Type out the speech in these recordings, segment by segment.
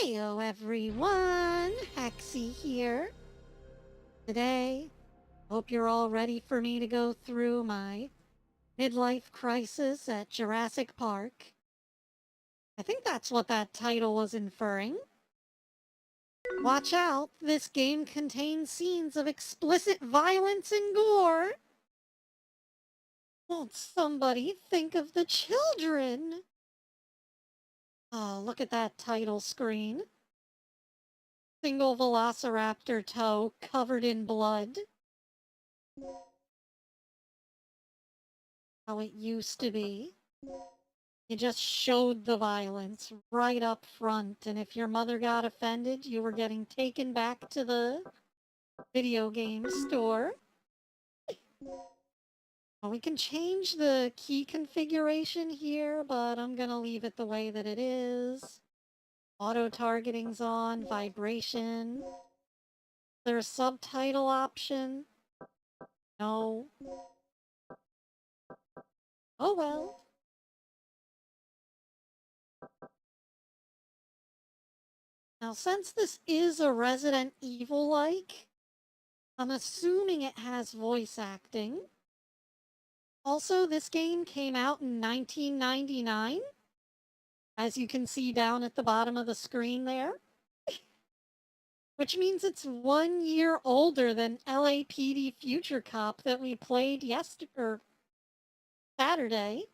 Heyo everyone, Hexi here. Today, hope you're all ready for me to go through my midlife crisis at Jurassic Park. I think that's what that title was inferring. Watch out, this game contains scenes of explicit violence and gore. Won't somebody think of the children? Oh, look at that title screen. Single velociraptor toe covered in blood. How it used to be. You just showed the violence right up front, and if your mother got offended, you were getting taken back to the video game store. Well, we can change the key configuration here, but I'm gonna leave it the way that it is. Auto-targeting's on, vibration. Is there a subtitle option? No. Oh well. Now, since this is a Resident Evil-like, I'm assuming it has voice acting. Also, this game came out in 1999, as you can see down at the bottom of the screen there. Which means it's 1 year older than LAPD Future Cop that we played Saturday.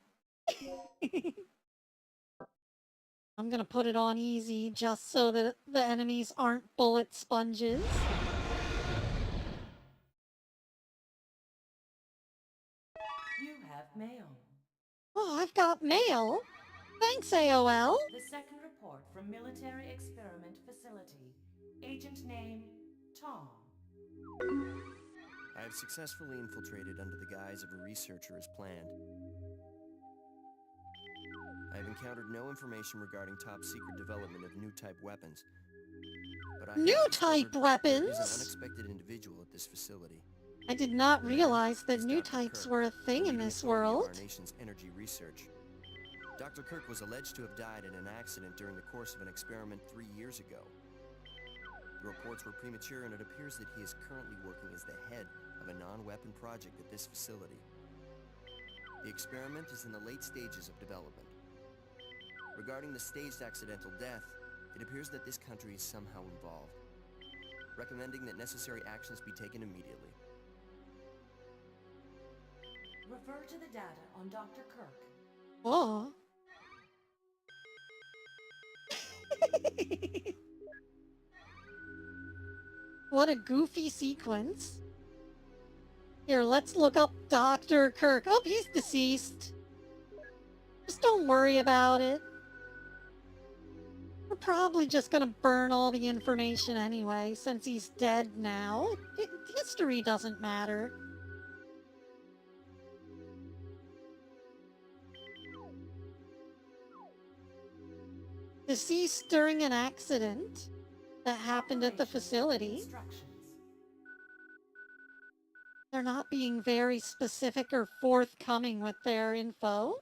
I'm gonna put it on easy just so that the enemies aren't bullet sponges. You have mail. Oh, I've got mail. Thanks, AOL. The second report from Military Experiment Facility. Agent name, Tom. I have successfully infiltrated under the guise of a researcher as planned. I have encountered no information regarding top-secret development of new-type weapons. But I New-type weapons? There is an unexpected individual at this facility. I did not realize that new types were a thing in this world. Our nation's energy research. Dr. Kirk was alleged to have died in an accident during the course of an experiment 3 years ago. The reports were premature, and it appears that he is currently working as the head of a non-weapon project at this facility. The experiment is in the late stages of development. Regarding the staged accidental death, it appears that this country is somehow involved, recommending that necessary actions be taken immediately. Refer to the data on Dr. Kirk. Oh. What a goofy sequence. Here, let's look up Dr. Kirk. Oh, he's deceased. Just don't worry about it. We're probably just gonna burn all the information anyway, since he's dead now. History doesn't matter. Deceased during an accident that happened at the facility. They're not being very specific or forthcoming with their info.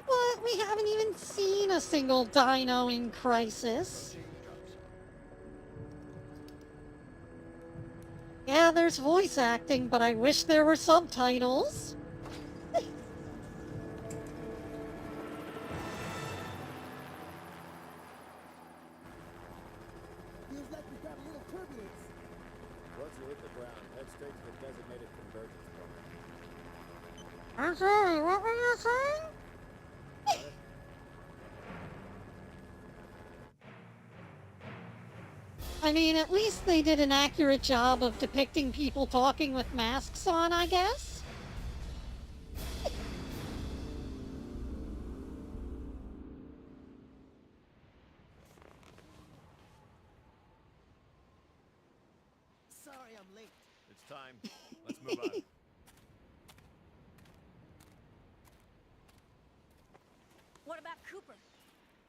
What? We haven't even seen a single dino in Crisis. Yeah, there's voice acting, but I wish there were subtitles. Feels like we've got a little turbulence. Once you hit the ground, head straight to the designated convergence point. I'm sorry, what were you saying? I mean, at least they did an accurate job of depicting people talking with masks on, I guess? Sorry I'm late. It's time. Let's move on. What about Cooper?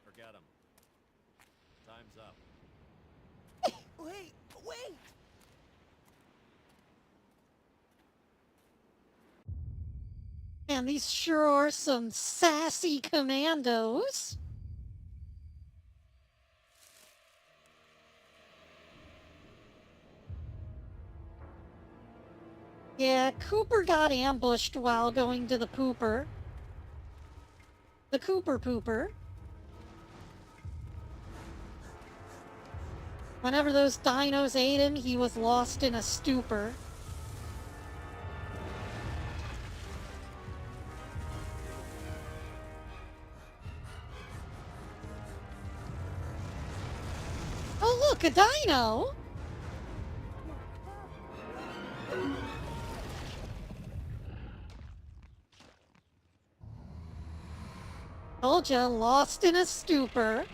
Forget him. Time's up. Wait! Wait! Man, these sure are some sassy commandos. Yeah, Cooper got ambushed while going to the pooper. The Cooper pooper. Whenever those dinos ate him, he was lost in a stupor. Oh look, a dino! Told ya, lost in a stupor.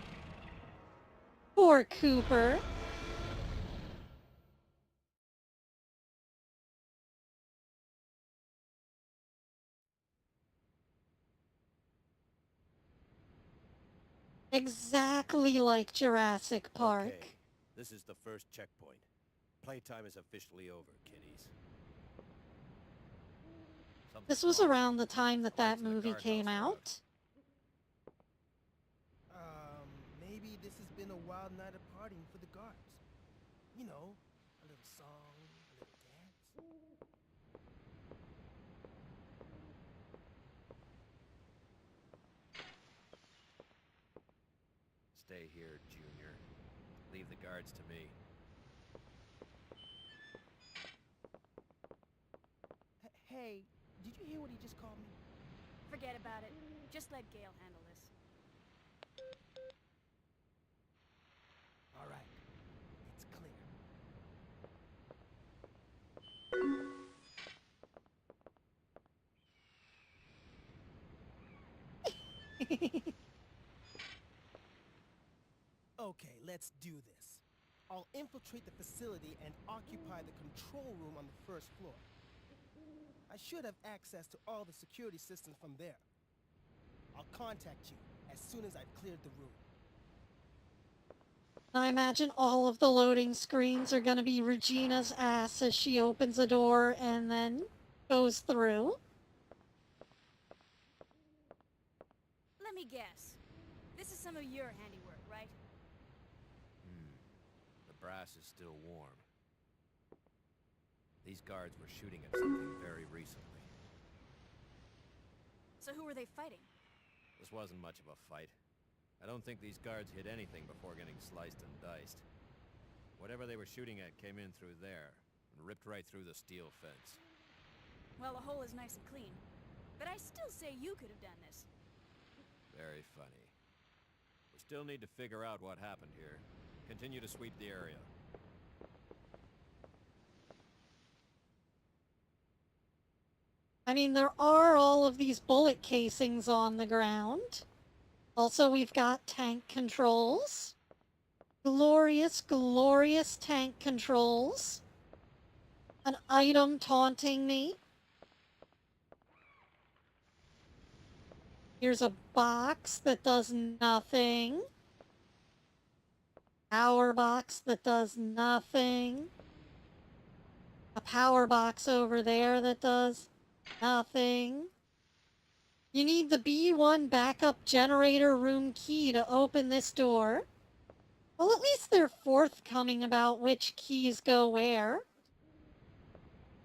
Poor Cooper. Exactly like Jurassic Park. Okay, this is the first checkpoint. Playtime is officially over, kiddies. This was Something's wrong. around the time that that Lights in the movie guardhouse came are out. Maybe this has been a wild night of partying for the guards. You know, a little song, a little dance. Stay here, Junior. Leave the guards to me. Hey, did you hear what he just called me? Forget about it. Just let Gale handle this. All right, it's clear. Okay, let's do this. I'll infiltrate the facility and occupy the control room on the first floor. I should have access to all the security systems from there. I'll contact you as soon as I've cleared the room. I imagine all of the loading screens are gonna be Regina's ass as she opens a door and then goes through. Let me guess. This is some of your handiwork, right? The brass is still warm. These guards were shooting at something very recently. So who were they fighting? This wasn't much of a fight. I don't think these guards hit anything before getting sliced and diced. Whatever they were shooting at came in through there, and ripped right through the steel fence. Well, the hole is nice and clean. But I still say you could have done this. Very funny. We still need to figure out what happened here. Continue to sweep the area. I mean, there are all of these bullet casings on the ground. Also, we've got tank controls. Glorious, glorious tank controls. An item taunting me. Here's a box that does nothing. Power box that does nothing. A power box over there that does nothing. You need the B1 backup generator room key to open this door. Well, at least they're forthcoming about which keys go where.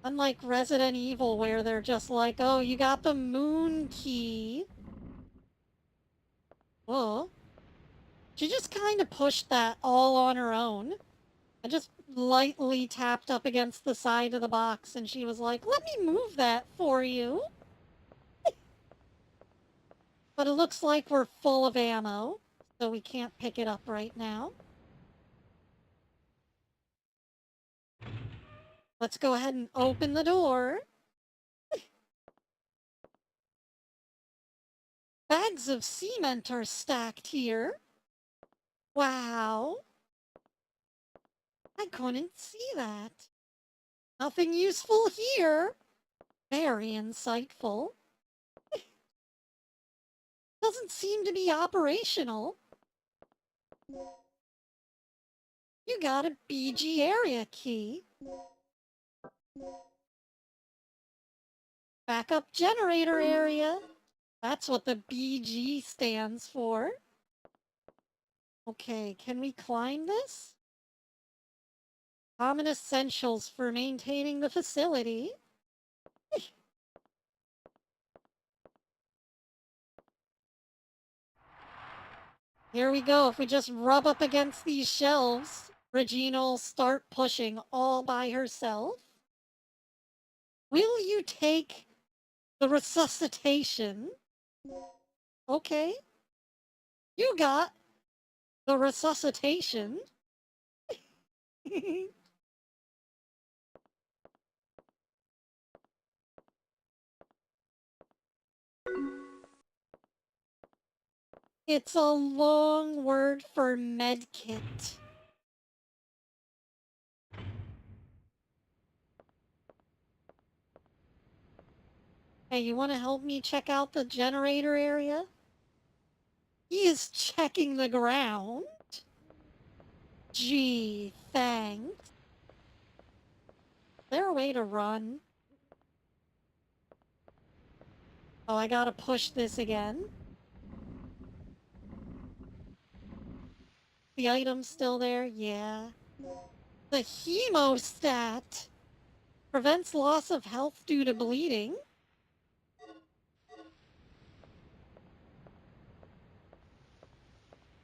Unlike Resident Evil, where they're just like, oh, you got the moon key. Whoa. She just kind of pushed that all on her own. I just lightly tapped up against the side of the box, and she was like, let me move that for you. But it looks like we're full of ammo, so we can't pick it up right now. Let's go ahead and open the door. Bags of cement are stacked here. Wow. I couldn't see that. Nothing useful here. Very insightful. Doesn't seem to be operational. You got a BG area key. Backup generator area. That's what the BG stands for. Okay, can we climb this? Common essentials for maintaining the facility. Here we go. If we just rub up against these shelves, Regina'll start pushing all by herself. Will you take the resuscitation? Okay. You got the resuscitation. It's a long word for medkit. Hey, you want to help me check out the generator area? He is checking the ground. Gee, thanks. Is there a way to run? Oh, I gotta push this again. The item's still there? Yeah. The hemostat prevents loss of health due to bleeding.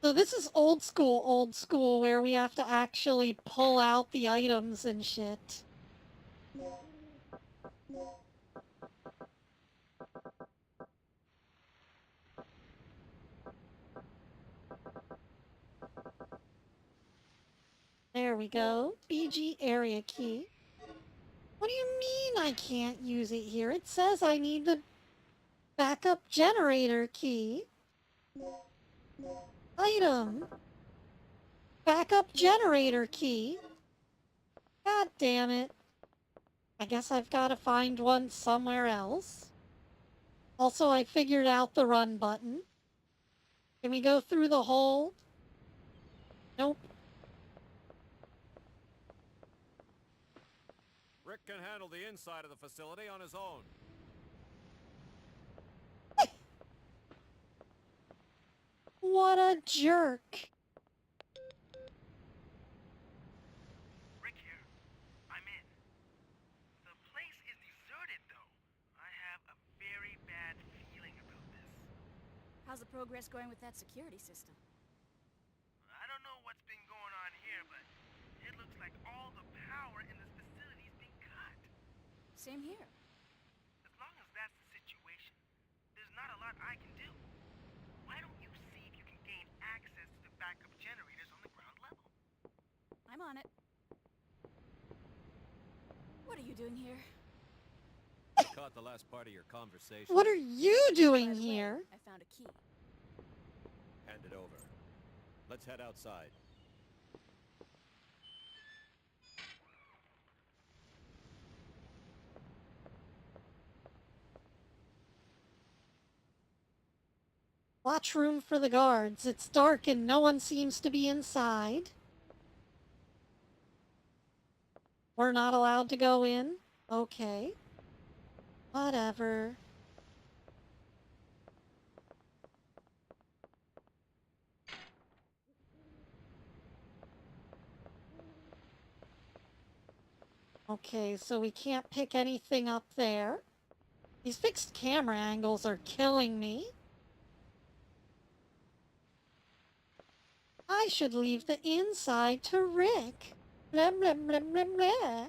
So this is old school, where we have to actually pull out the items and shit. There we go. BG area key. What do you mean I can't use it here? It says I need the backup generator key. Item. Backup generator key. God damn it. I guess I've got to find one somewhere else. Also, I figured out the run button. Can we go through the hole? Nope. Rick can handle the inside of the facility on his own. What a jerk. Rick here. I'm in. The place is deserted, though. I have a very bad feeling about this. How's the progress going with that security system? I don't know what's been going on here, but it looks like all the power in this facility is being cut. Same here. As long as that's the situation, there's not a lot I can do. Why don't you see if you can gain access to the backup generators on the ground level? I'm on it. What are you doing here? I caught the last part of your conversation. What are you By doing the way, here? I found a key. Hand it over. Let's head outside. Watch room for the guards. It's dark and no one seems to be inside. We're not allowed to go in? Okay. Whatever. Okay, so we can't pick anything up there. These fixed camera angles are killing me. I should leave the inside to Rick. Blah, blah, blah, blah, blah.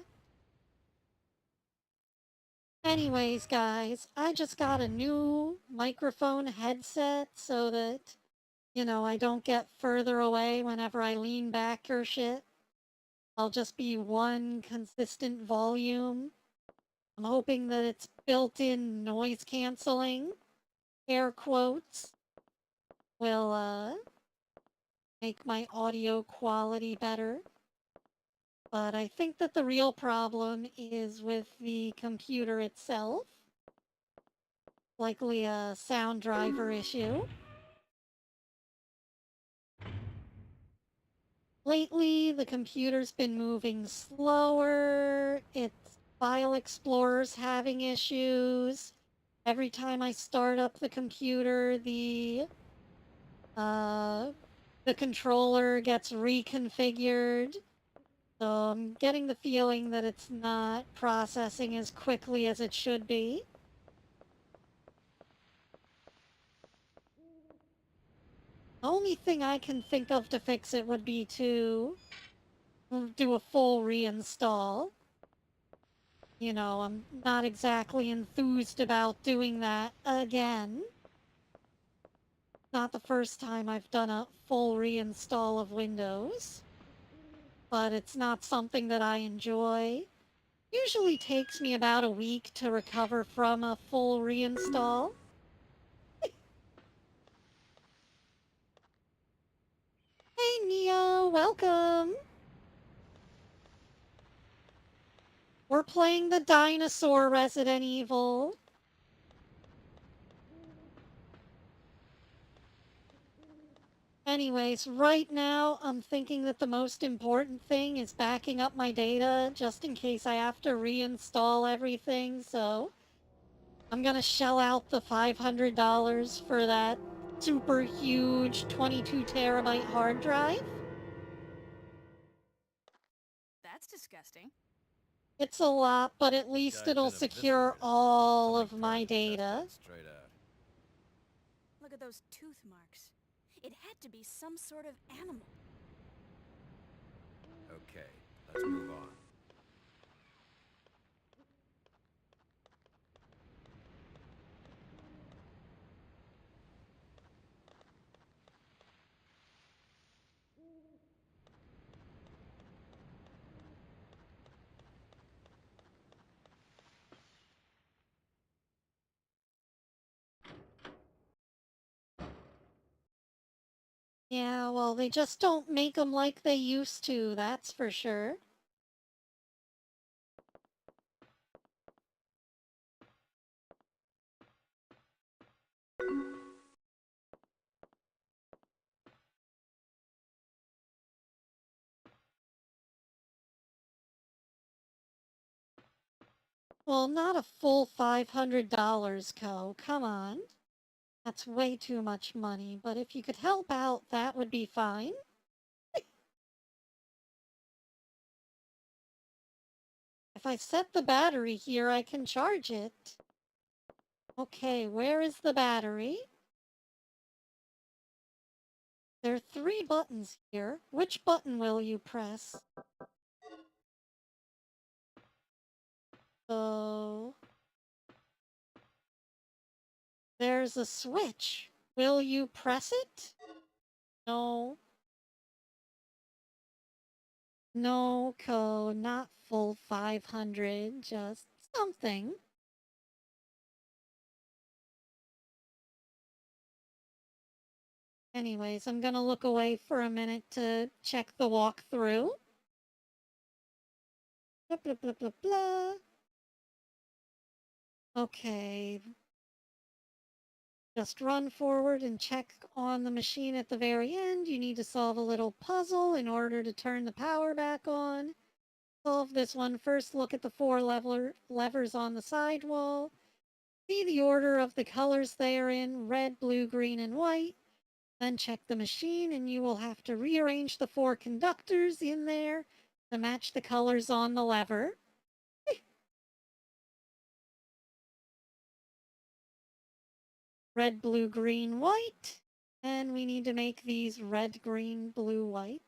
Anyways, guys, I just got a new microphone headset so that, I don't get further away whenever I lean back or shit. I'll just be one consistent volume. I'm hoping that it's built-in noise canceling, air quotes, will, make my audio quality better. But I think that the real problem is with the computer itself. Likely a sound driver issue. Lately, the computer's been moving slower. It's File Explorer's having issues. Every time I start up the computer, the controller gets reconfigured. So I'm getting the feeling that it's not processing as quickly as it should be. The only thing I can think of to fix it would be to do a full reinstall. You know, I'm not exactly enthused about doing that again. Not the first time I've done a full reinstall of Windows. But it's not something that I enjoy. Usually takes me about a week to recover from a full reinstall. Hey Neo, welcome! We're playing the dinosaur Resident Evil. Anyways, right now I'm thinking that the most important thing is backing up my data just in case I have to reinstall everything, so I'm gonna shell out the $500 for that super huge 22 terabyte hard drive. That's disgusting. It's a lot, but at least Guy's it'll been secure eviscerated. all Something of my tells me that's data. that straight out. Look at those tooth marks. It had to be some sort of animal. Okay, let's move on. Yeah, well, they just don't make them like they used to, that's for sure. Well, not a full $500, Co. Come on. That's way too much money, but if you could help out, that would be fine. If I set the battery here, I can charge it. Okay, where is the battery? There are 3 buttons here. Which button will you press? So... there's a switch. Will you press it? No. No, Co, not full 500, just something. Anyways, I'm gonna look away for a minute to check the walkthrough. Blah, blah, blah, blah, blah. Okay. Just run forward and check on the machine at the very end. You need to solve a little puzzle in order to turn the power back on. Solve this one first. Look at the 4 levers on the sidewall. See the order of the colors they are in, red, blue, green, and white. Then check the machine and you will have to rearrange the 4 conductors in there to match the colors on the lever. Red, blue, green, white. And we need to make these red, green, blue, white.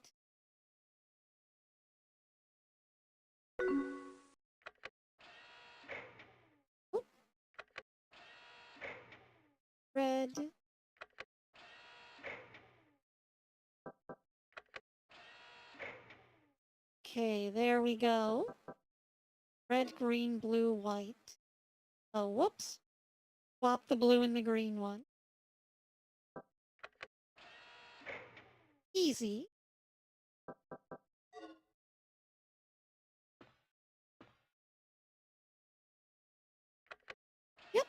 Oop. Red. Okay, there we go. Red, green, blue, white. Oh, whoops. Swap the blue and the green one. Easy. Yep.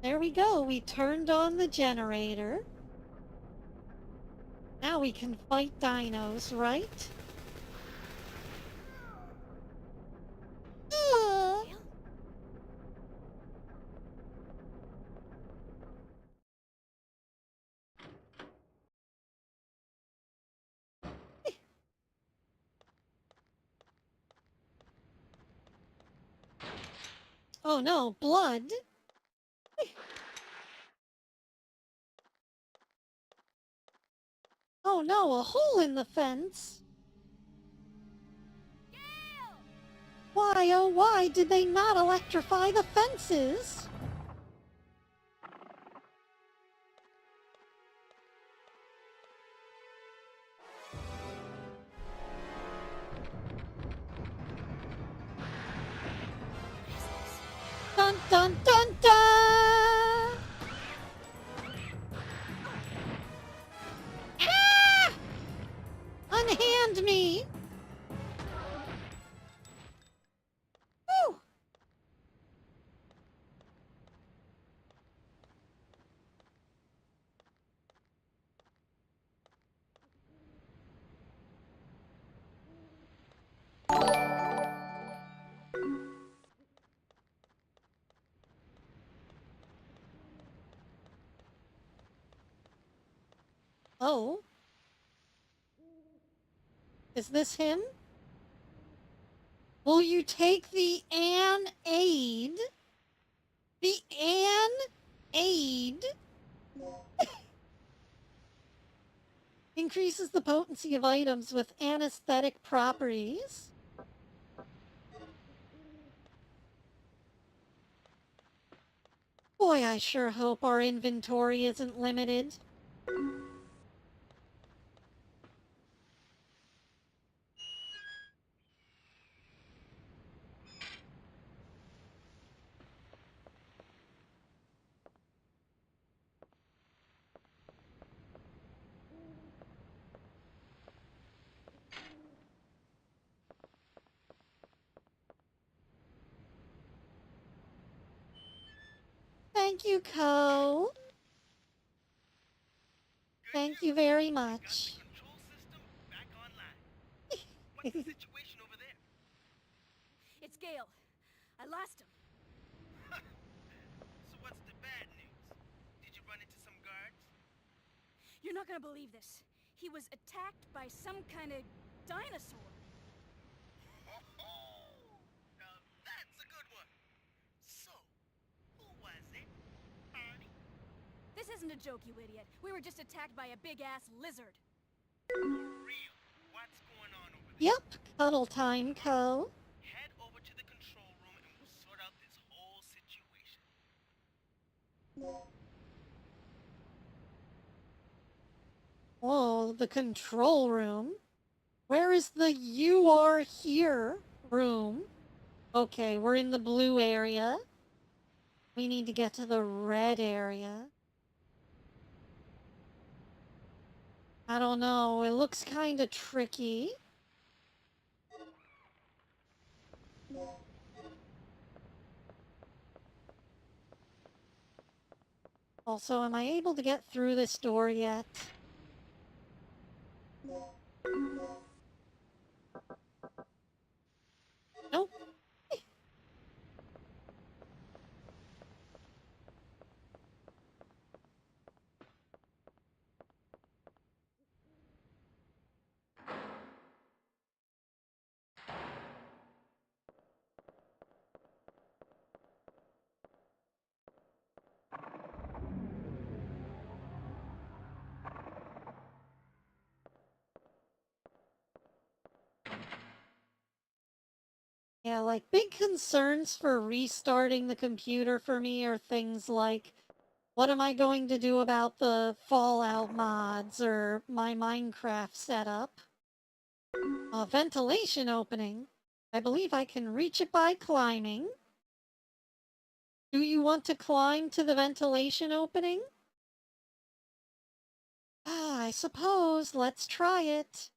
There we go. We turned on the generator. Now we can fight dinos, right? Gale? Oh no, blood! Oh no, a hole in the fence! Gale! Why, oh why did they not electrify the fences? Dun dun dun dun! Ah! Unhand me! Whew! Oh. Is this him? Will you take the an aid? The an aid increases the potency of items with anesthetic properties. Boy, I sure hope our inventory isn't limited. Thank you, Co. Thank you very much. Control system back online. What's the situation over there? It's Gale. I lost him. So what's the bad news? Did you run into some guards? You're not gonna believe this. He was attacked by some kind of dinosaur. Now that's a good one. So, who was it? Barney? This isn't a joke, you idiot. We were just attacked by a big-ass lizard. For real? What's going on over there? Yep, cuddle time, Co. Head over to the control room and we'll sort out this whole situation. Whoa, the control room? Where is the you are here room? Okay, we're in the blue area. We need to get to the red area. I don't know, it looks kind of tricky. Also, am I able to get through this door yet? Nope. Yeah, like, big concerns for restarting the computer for me are things like, what am I going to do about the Fallout mods or my Minecraft setup? A ventilation opening. I believe I can reach it by climbing. Do you want to climb to the ventilation opening? Ah, I suppose. Let's try it.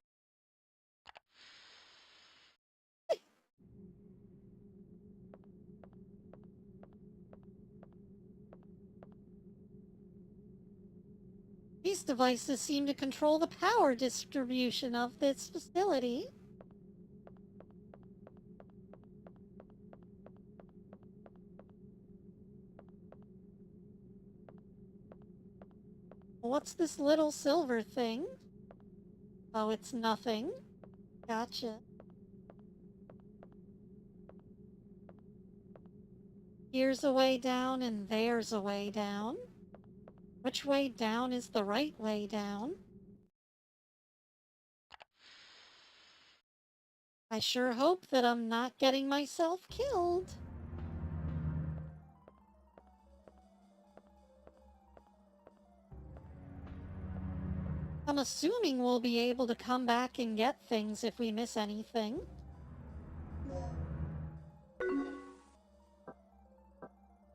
These devices seem to control the power distribution of this facility. What's this little silver thing? Oh, it's nothing. Gotcha. Here's a way down and there's a way down. Which way down is the right way down? I sure hope that I'm not getting myself killed. I'm assuming we'll be able to come back and get things if we miss anything.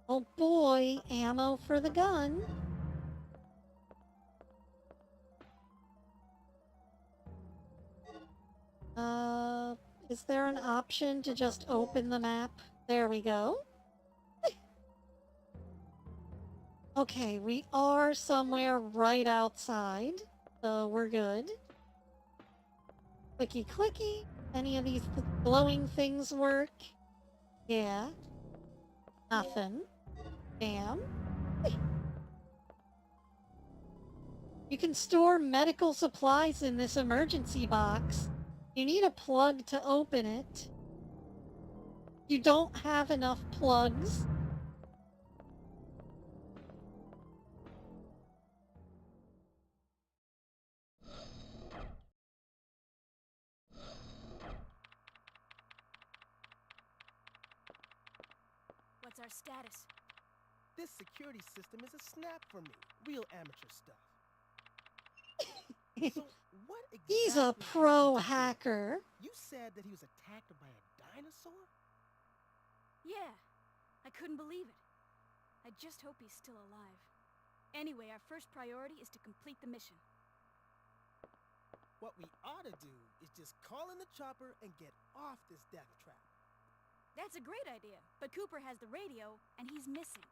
Oh boy, ammo for the gun. Is there an option to just open the map? There we go. Okay, we are somewhere right outside, so we're good. Clicky clicky. Any of these glowing things work? Yeah. Nothing. Damn. You can store medical supplies in this emergency box. You need a plug to open it. You don't have enough plugs. What's our status? This security system is a snap for me. Real amateur stuff. So, what exactly He's a happened pro to Phil? hacker. You said that he was attacked by a dinosaur? Yeah, I couldn't believe it. I just hope he's still alive. Anyway, our first priority is to complete the mission. What we ought to do is just call in the chopper and get off this death trap. That's a great idea, but Cooper has the radio, and he's missing.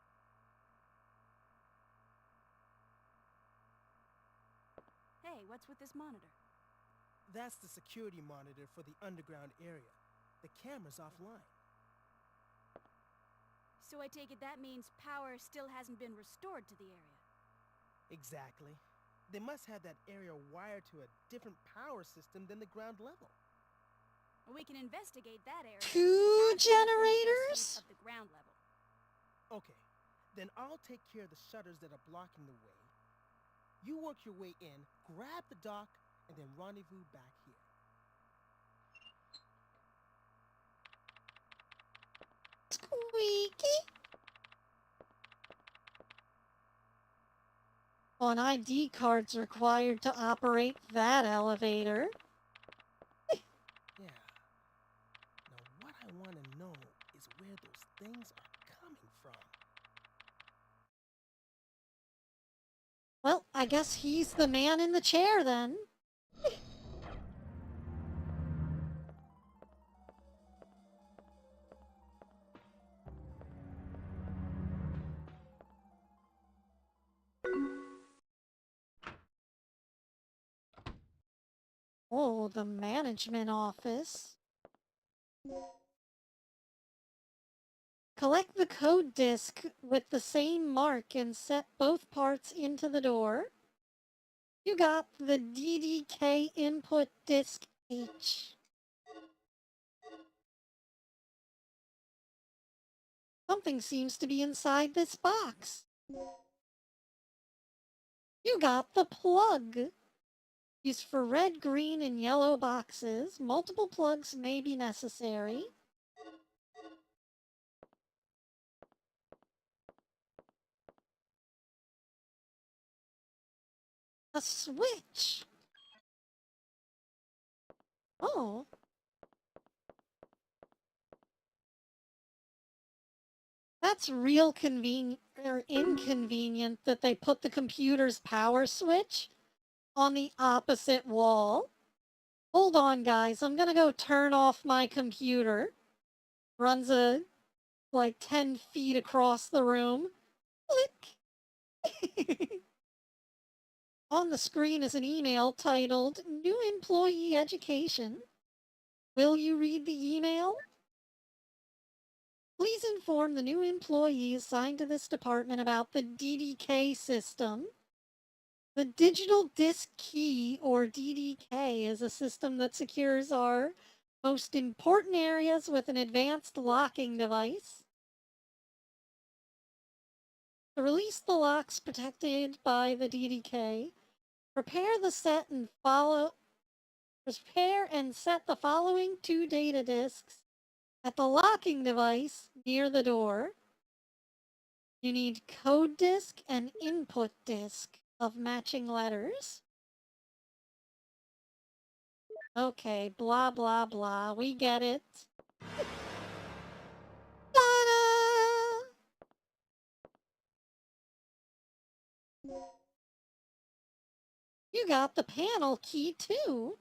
Hey, what's with this monitor? That's the security monitor for the underground area. The camera's offline. So I take it that means power still hasn't been restored to the area. Exactly. They must have that area wired to a different power system than the ground level. We can investigate that area. Two after we finish our generators? sweep of the ground level. Okay, then I'll take care of the shutters that are blocking the way. You work your way in, grab the dock, and then rendezvous back here. Squeaky. Well, an ID card's required to operate that elevator. Yeah. Now what I want to know is where those things are coming from. Well, I guess he's the man in the chair then. Oh, the management office. Collect the code disk with the same mark and set both parts into the door. You got the DDK input disk H. Something seems to be inside this box. You got the plug. Used for red, green, and yellow boxes. Multiple plugs may be necessary. A switch. Oh. That's real inconvenient that they put the computer's power switch on the opposite wall. Hold on, guys. I'm gonna go turn off my computer. Runs like 10 feet across the room. Click. On the screen is an email titled New Employee Education. Will you read the email? Please inform the new employee assigned to this department about the DDK system. The Digital Disk Key, or DDK, is a system that secures our most important areas with an advanced locking device. To release the locks protected by the DDK, prepare and set the following 2 data disks at the locking device near the door. You need code disk and input disk of matching letters. Okay, blah blah blah, we get it. Ta-da! You got the panel key too.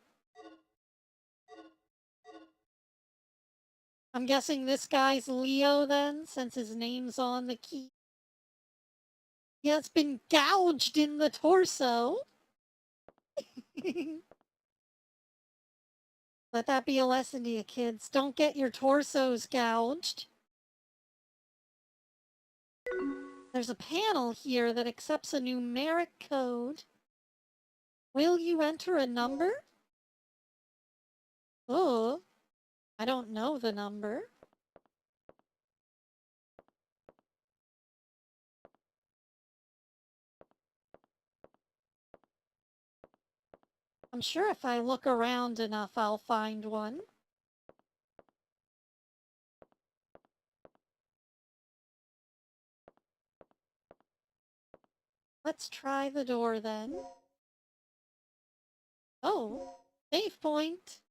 I'm guessing this guy's Leo then, since his name's on the key. He has been gouged in the torso. Let that be a lesson to you kids. Don't get your torsos gouged. There's a panel here that accepts a numeric code. Will you enter a number? Oh, I don't know the number. I'm sure if I look around enough, I'll find one. Let's try the door then. Oh, save point.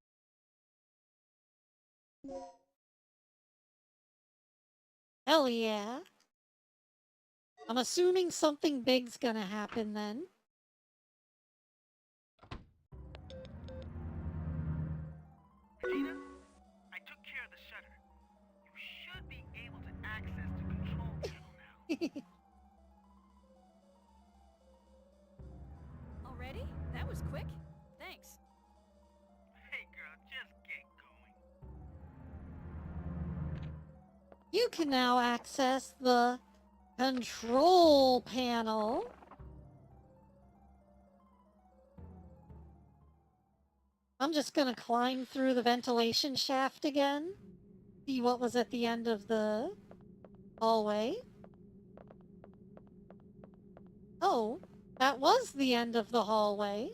Hell yeah. I'm assuming something big's gonna happen then. Regina, I took care of the shutter. You should be able to access the control panel now. Already? That was quick. Thanks. Hey girl, just get going. You can now access the control panel. I'm just gonna climb through the ventilation shaft again. See what was at the end of the hallway. Oh, that was the end of the hallway.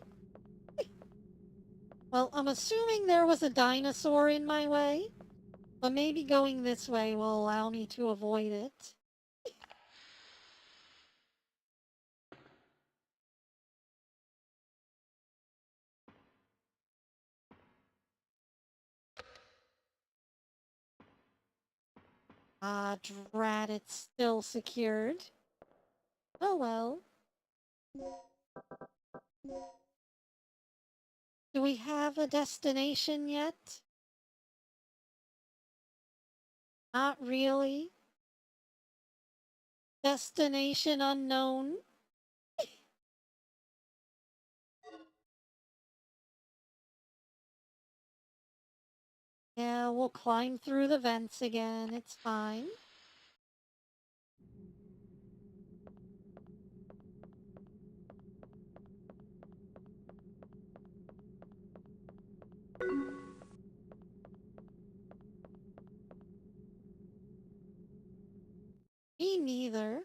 Well, I'm assuming there was a dinosaur in my way, but maybe going this way will allow me to avoid it. Ah, drat, it's still secured. Oh well. Do we have a destination yet? Not really. Destination unknown. Yeah, we'll climb through the vents again. It's fine. Me neither.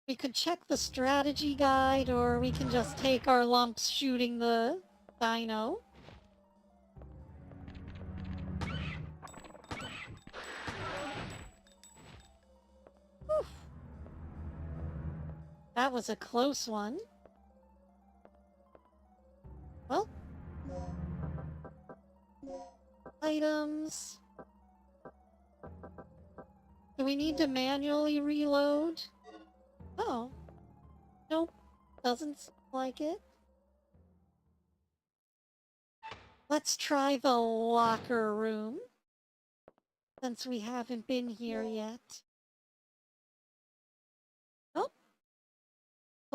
We could check the strategy guide, or we can just take our lumps shooting the dino. Whew. That was a close one. Well. Items. Do we need to manually reload? Oh. Nope. Doesn't seem like it. Let's try the locker room, since we haven't been here yet.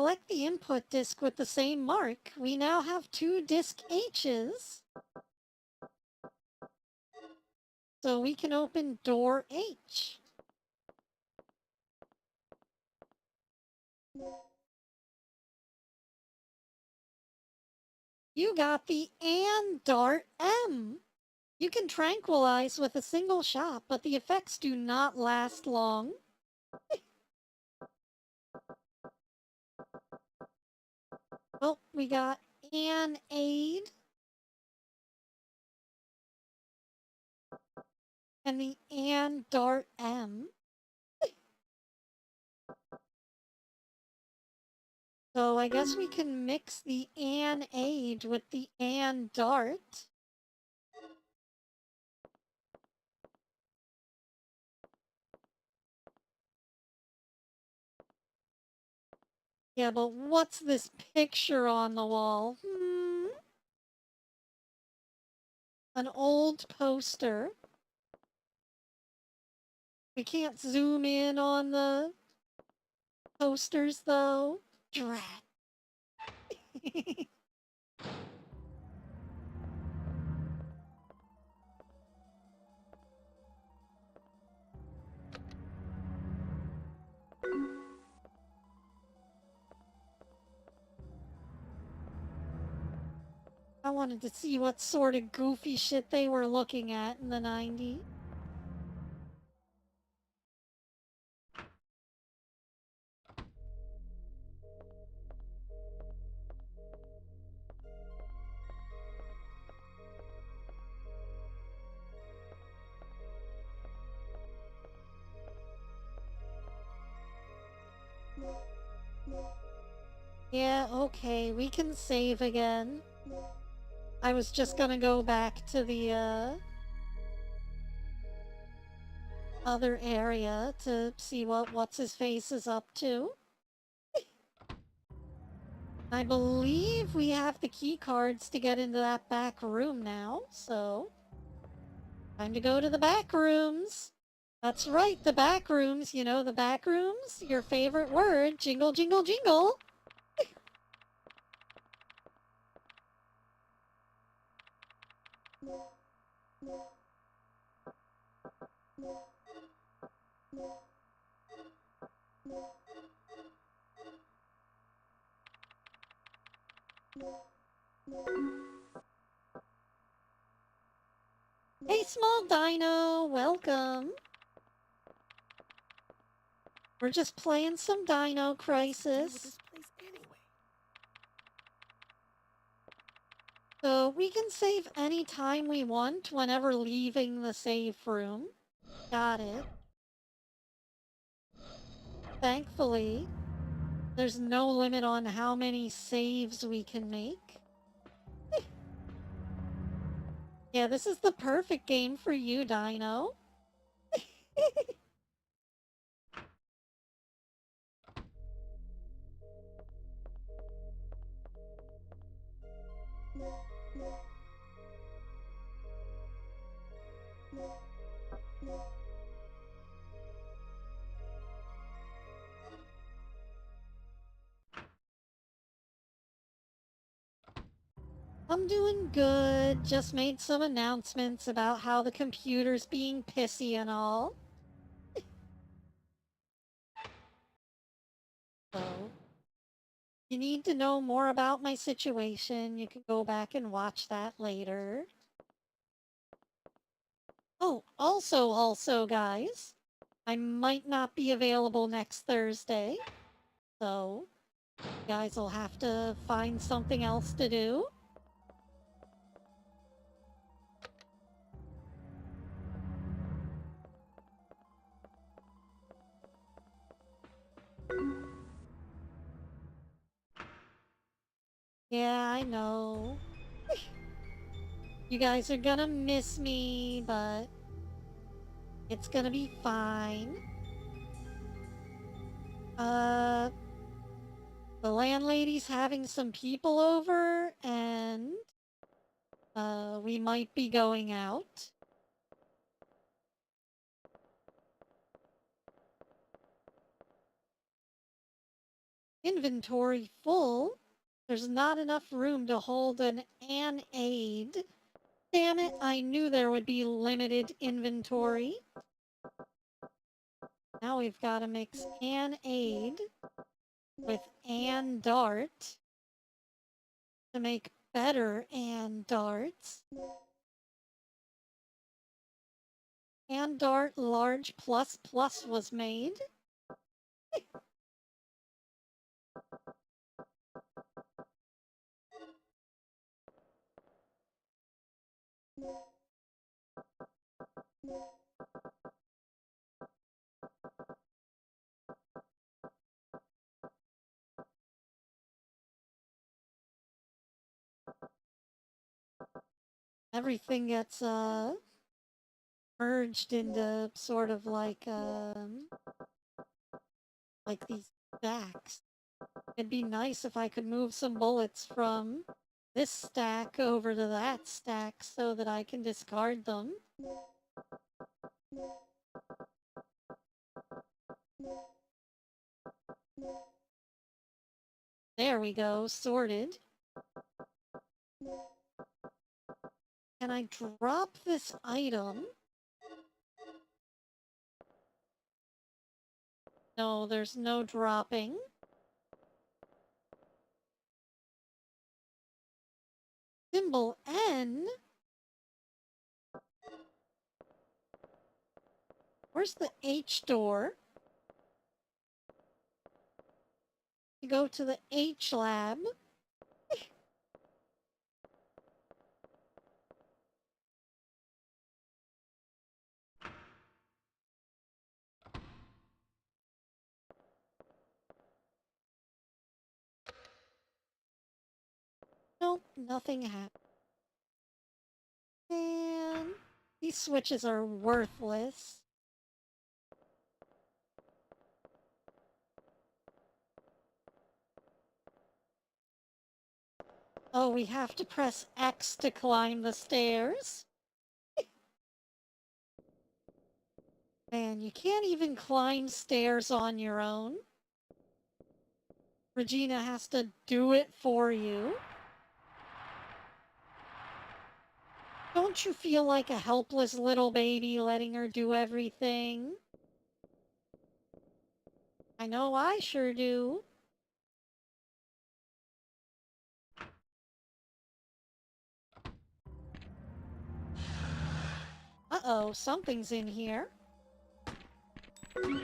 Select the input disk with the same mark. We now have 2 disk H's. So we can open door H. You got the and dart M. You can tranquilize with a single shot, but the effects do not last long. Oh, we got an aid. And the and dart M. So I guess we can mix the an aid with the and dart. Yeah, but what's this picture on the wall? An old poster. We can't zoom in on the posters, though. Drat. I wanted to see what sort of goofy shit they were looking at in the 90s. Yeah, okay, we can save again. I was just gonna go back to the, other area to see what what's-his-face is up to. I believe we have the key cards to get into that back room now, so... time to go to the back rooms! That's right, the back rooms, you know, the back rooms? Your favorite word, jingle, jingle, jingle! Hey, small dino, welcome! We're just playing some Dino Crisis. So we can save any time we want whenever leaving the save room. Got it. Thankfully, there's no limit on how many saves we can make. Yeah, this is the perfect game for you, Dino. I'm doing good. Just made some announcements about how the computer's being pissy and all. So, you need to know more about my situation. You can go back and watch that later. Oh, also, guys, I might not be available next Thursday. So, you guys will have to find something else to do. Yeah, I know. You guys are gonna miss me, but it's gonna be fine. The landlady's having some people over, and, we might be going out. Inventory full? There's not enough room to hold an aid. Damn it, I knew there would be limited inventory. Now we've got to mix aid with dart to make better darts. Dart large plus plus was made. Everything gets merged into sort of like these stacks. It'd be nice if I could move some bullets from this stack over to that stack so that I can discard them. There we go, sorted. Can I drop this item? No, there's no dropping. Symbol N? Where's the H door? You go to the H lab. Nope, nothing happened. Man, these switches are worthless. Oh, we have to press X to climb the stairs? Man, you can't even climb stairs on your own. Regina has to do it for you. Don't you feel like a helpless little baby letting her do everything? I know I sure do. Uh-oh, something's in here. Whew!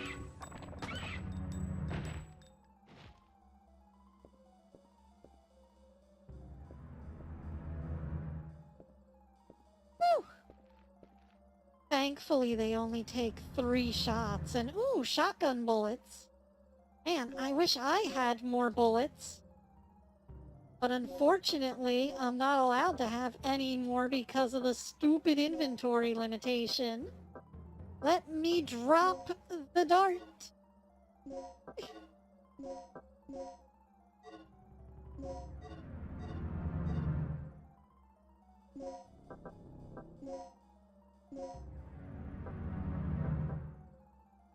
Thankfully, they only take 3 shots, and ooh, shotgun bullets. Man, I wish I had more bullets. But unfortunately, I'm not allowed to have any more because of the stupid inventory limitation. Let me drop the dart.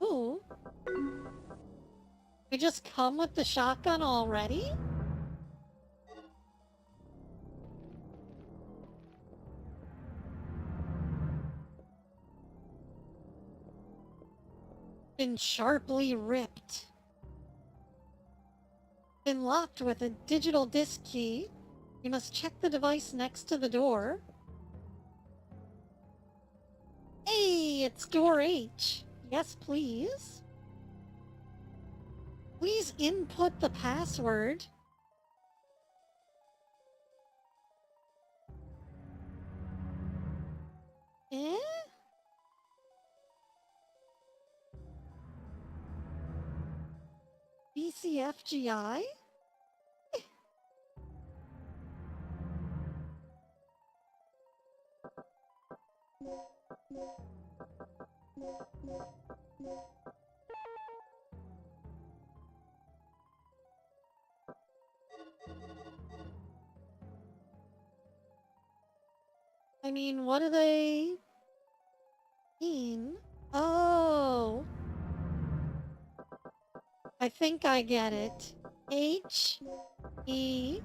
Ooh. We just come with the shotgun already? Been sharply ripped. Been locked with a digital disc key. You must check the device next to the door. Hey, it's door H. Yes, please. Please input the password. Eh? BCFGI? I mean, what do they mean? Oh. I think I get it. H-E-A-D.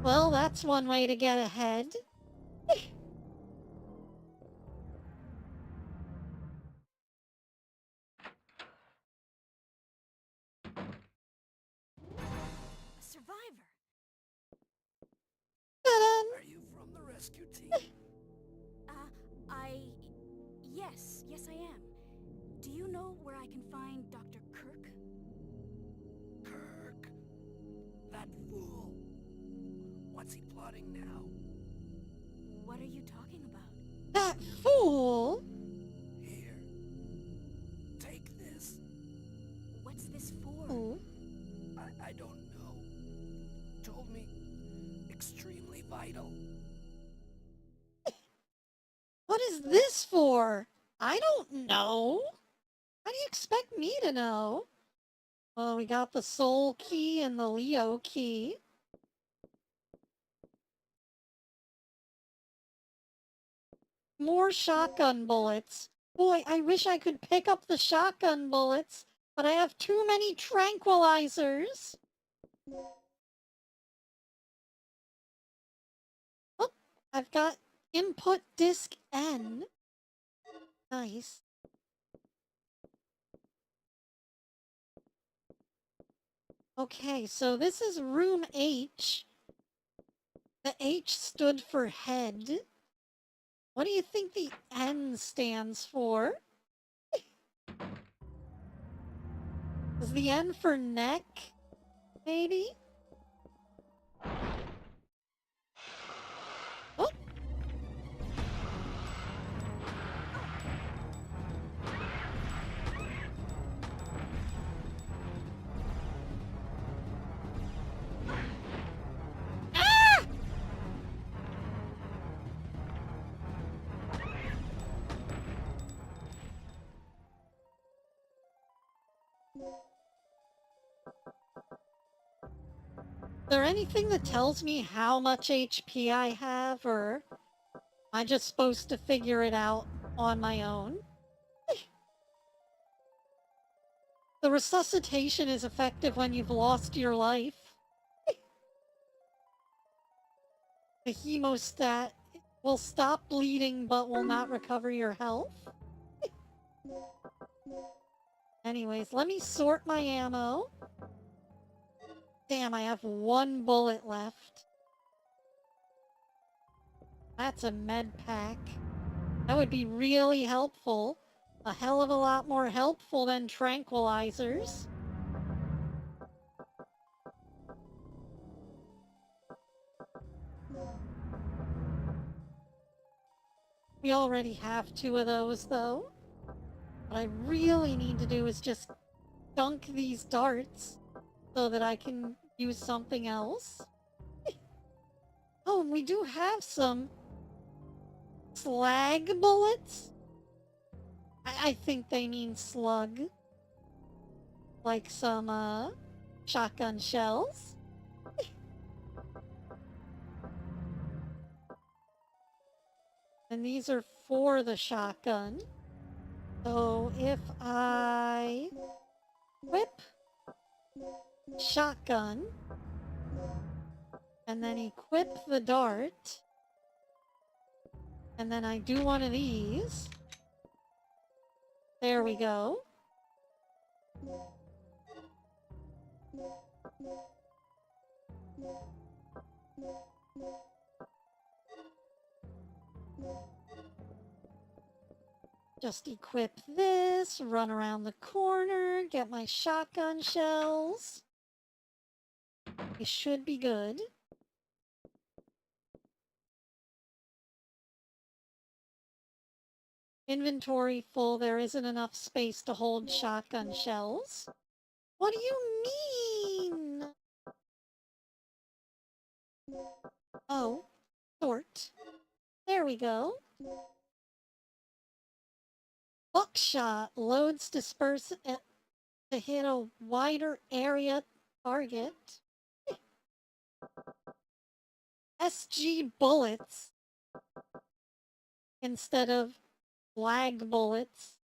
Well, that's one way to get ahead. A survivor. Ta-da! Are you from the rescue team? Yes, I am. Do you know where I can find Dr. Kirk? Kirk? That fool. What's he plotting now? What are you talking about? That fool! Here. Take this. What's this for? Oh, I don't know. Told me extremely vital. what is this for? I don't know. How do you expect me to know? Well, we got the Soul Key and the Leo Key. More shotgun bullets. Boy, I wish I could pick up the shotgun bullets, but I have too many tranquilizers. Oh, I've got input disk N. Nice. Okay, so this is room H. The H stood for head. What do you think the N stands for? Is the N for neck? Maybe? Oh! Ah! Is there anything that tells me how much HP I have, or am I just supposed to figure it out on my own? The resuscitation is effective when you've lost your life. The hemostat will stop bleeding but will not recover your health. Anyways, let me sort my ammo. Damn, I have one bullet left. That's a med pack. That would be really helpful. A hell of a lot more helpful than tranquilizers. We already have 2 of those, though. What I really need to do is just dunk these darts so that I can use something else. Oh, and we do have some slag bullets. I think they mean slug. Like some, shotgun shells. And these are for the shotgun. So if I whip shotgun and then equip the dart, and then I do one of these. There we go. Just equip this, run around the corner, get my shotgun shells. We should be good. Inventory full, there isn't enough space to hold shotgun shells. What do you mean? Oh, sort. There we go. Buckshot loads disperse to hit a wider area target. SG bullets instead of Lag bullets.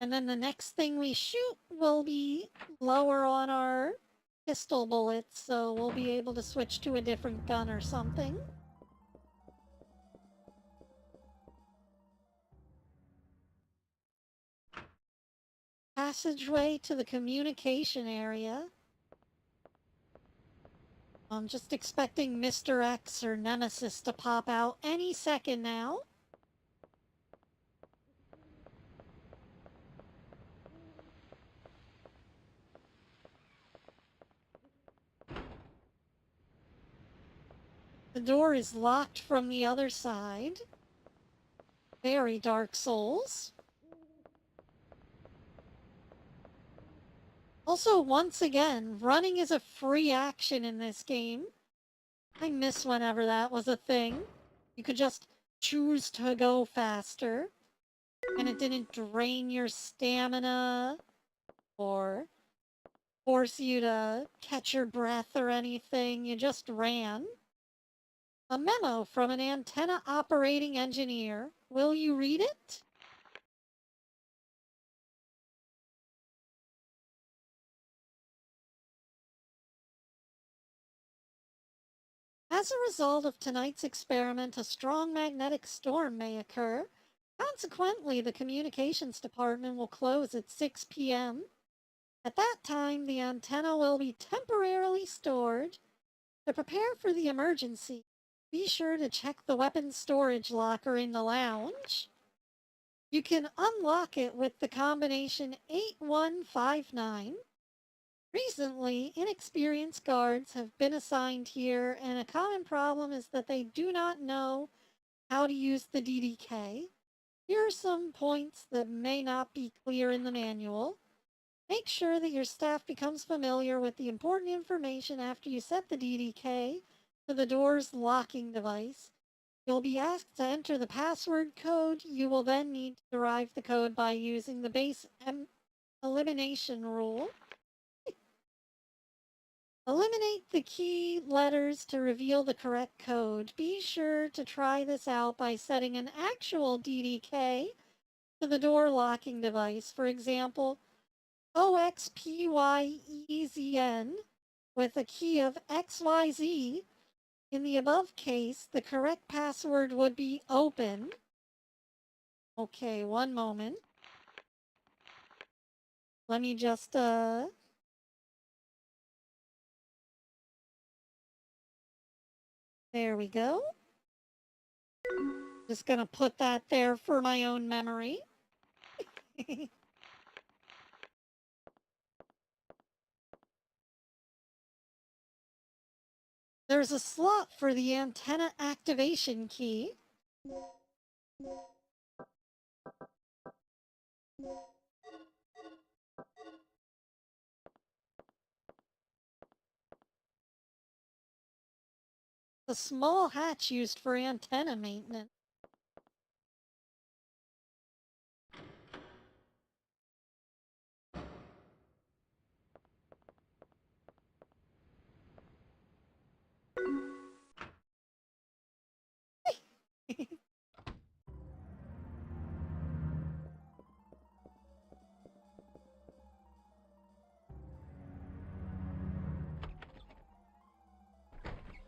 And then the next thing we shoot will be lower on our pistol bullets, so we'll be able to switch to a different gun or something. Passageway to the communication area. I'm just expecting Mr. X or Nemesis to pop out any second now. The door is locked from the other side. Very Dark Souls. Also, once again, running is a free action in this game. I miss whenever that was a thing. You could just choose to go faster, and it didn't drain your stamina or force you to catch your breath or anything. You just ran. A memo from an antenna operating engineer. Will you read it? As a result of tonight's experiment, a strong magnetic storm may occur. Consequently, the communications department will close at 6 p.m. At that time, the antenna will be temporarily stored. To prepare for the emergency, be sure to check the weapons storage locker in the lounge. You can unlock it with the combination 8159. Recently, inexperienced guards have been assigned here, and a common problem is that they do not know how to use the DDK. Here are some points that may not be clear in the manual. Make sure that your staff becomes familiar with the important information after you set the DDK to the door's locking device. You'll be asked to enter the password code. You will then need to derive the code by using the base elimination rule. Eliminate the key letters to reveal the correct code. Be sure to try this out by setting an actual DDK to the door locking device. For example, OXPYEZN with a key of XYZ. In the above case, the correct password would be open. Okay, one moment. Let me just, There we go. Just gonna put that there for my own memory. There's a slot for the antenna activation key. The small hatch used for antenna maintenance.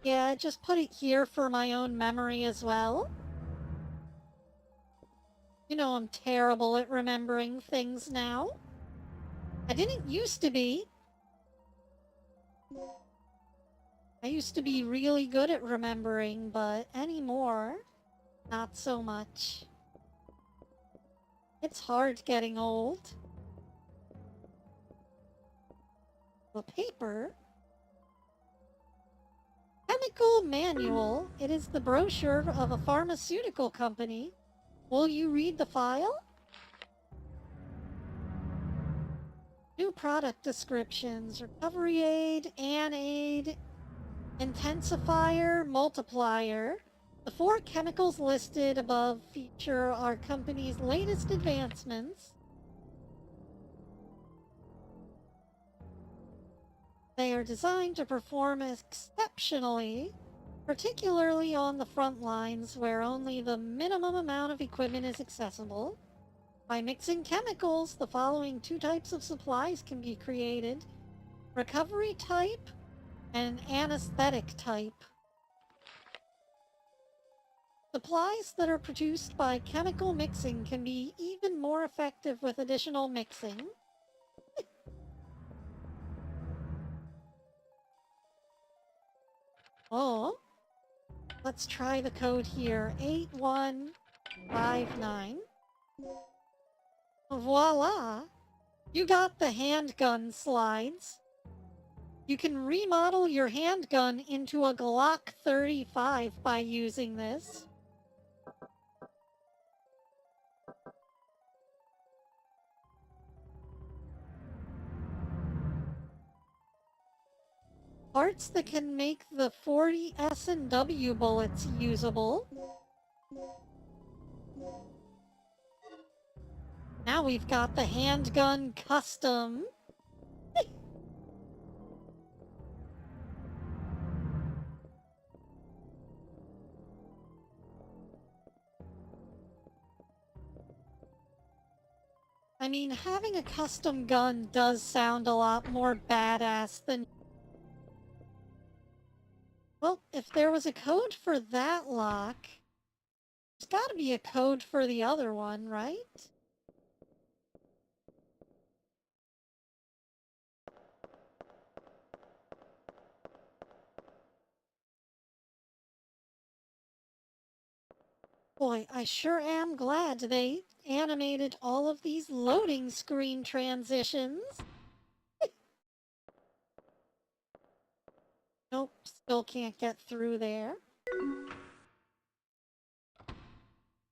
Yeah, just put it here for my own memory as well. You know I'm terrible at remembering things now. I didn't used to be. I used to be really good at remembering, but anymore, not so much. It's hard getting old. The paper? Chemical manual. It is the brochure of a pharmaceutical company. Will you read the file? New product descriptions. Recovery aid, aid, intensifier, multiplier. The 4 chemicals listed above feature our company's latest advancements. They are designed to perform exceptionally, particularly on the front lines where only the minimum amount of equipment is accessible. By mixing chemicals, the following two types of supplies can be created: recovery type and anesthetic type. Supplies that are produced by chemical mixing can be even more effective with additional mixing. Oh, let's try the code here. 8159. Voila! You got the handgun slides. You can remodel your handgun into a Glock 35 by using this. Parts that can make the 40 S&W bullets usable. Now we've got the handgun custom. I mean, having a custom gun does sound a lot more badass than... Well, if there was a code for that lock, there's gotta be a code for the other one, right? Boy, I sure am glad they animated all of these loading screen transitions. Nope, still can't get through there.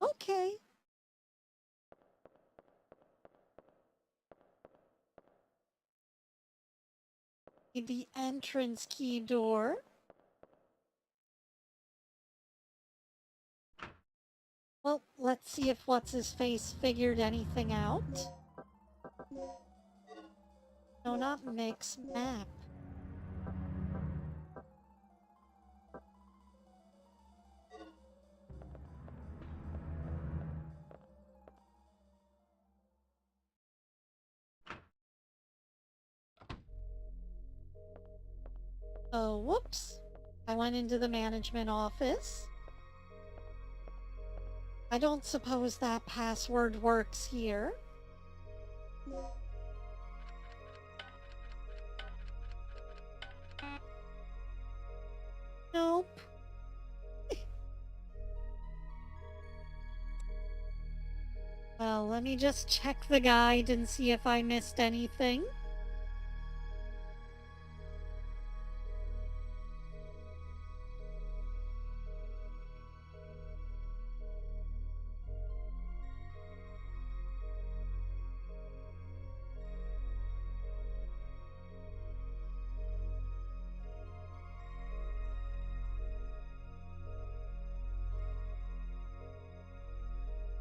Okay. The entrance key door. Well, let's see if What's-His-Face figured anything out. No, not mix, map. Oh, whoops. I went into the management office. I don't suppose that password works here. Nope. Well, let me just check the guide and see if I missed anything.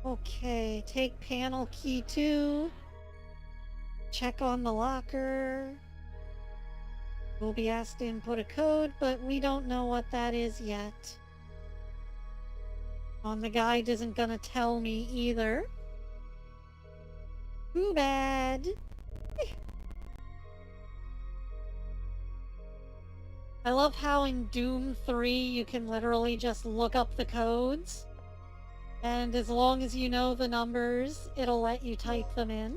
Okay, take panel key 2. Check on the locker. We'll be asked to input a code, but we don't know what that is yet. On the guide isn't gonna tell me either. Too bad. I love how in Doom 3 you can literally just look up the codes. And as long as you know the numbers, it'll let you type them in.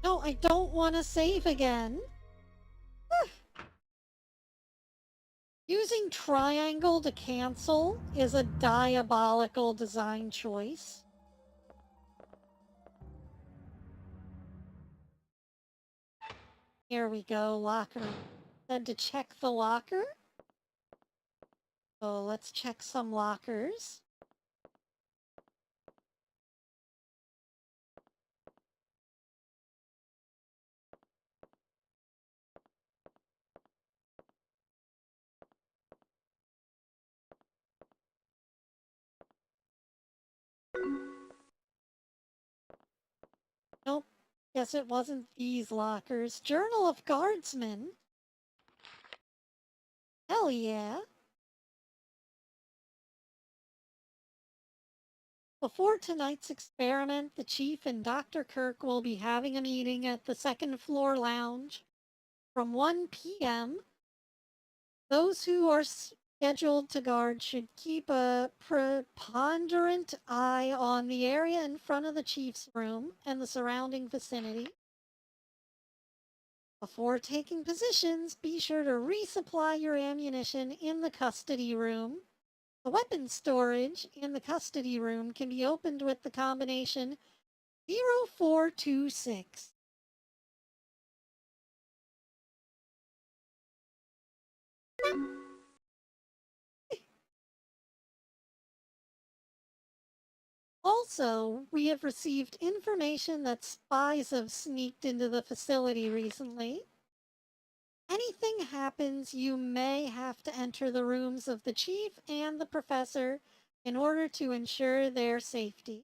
No, I don't want to save again. Using triangle to cancel is a diabolical design choice. Here we go, locker. Said to check the locker. So let's check some lockers. Nope. Guess it wasn't these lockers. Journal of Guardsmen. Hell yeah. Before tonight's experiment, the Chief and Dr. Kirk will be having a meeting at the second floor lounge from 1 p.m. Those who are scheduled to guard should keep a preponderant eye on the area in front of the Chief's room and the surrounding vicinity. Before taking positions, be sure to resupply your ammunition in the custody room. The weapons storage in the custody room can be opened with the combination 0426. Also, we have received information that spies have sneaked into the facility recently. Anything happens, you may have to enter the rooms of the chief and the professor in order to ensure their safety.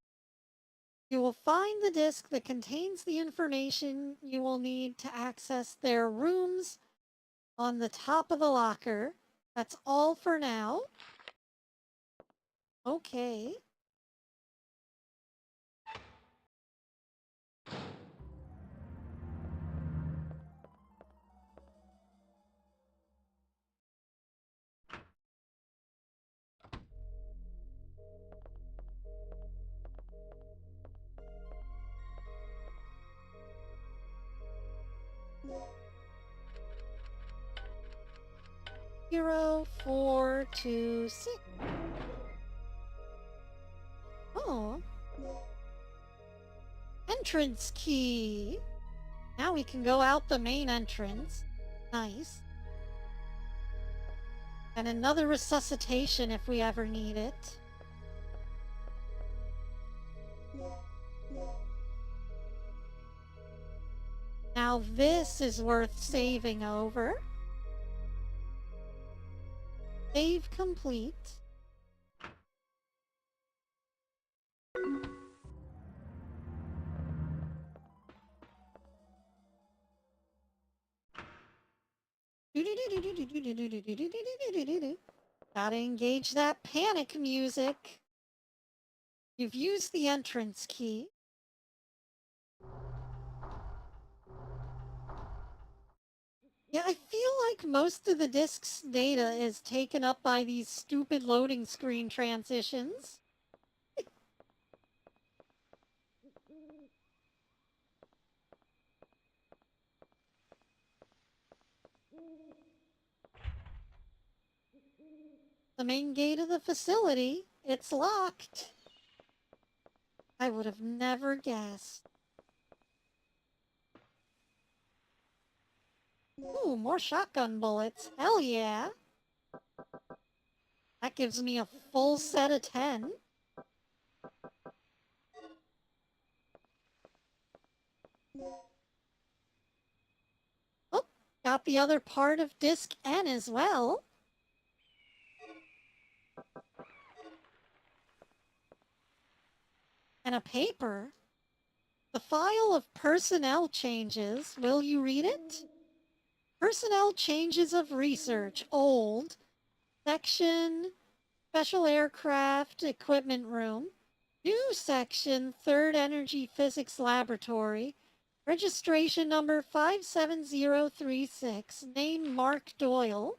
You will find the disk that contains the information you will need to access their rooms on the top of the locker. That's all for now. Okay. Zero, 4, 2, 6. Oh. Entrance key. Now we can go out the main entrance. Nice. And another resuscitation if we ever need it. Now this is worth saving over. Save complete. Gotta engage that panic music. You've used the entrance key. Yeah, I feel like most of the disk's data is taken up by these stupid loading screen transitions. The main gate of the facility, it's locked. I would have never guessed. Ooh, more shotgun bullets. Hell yeah. That gives me a full set of 10. Oh, got the other part of disc N as well. And a paper. The file of personnel changes. Will you read it? Personnel changes of research. Old. Section. Special aircraft equipment room. New section. Third Energy Physics Laboratory. Registration number 57036. Name Mark Doyle.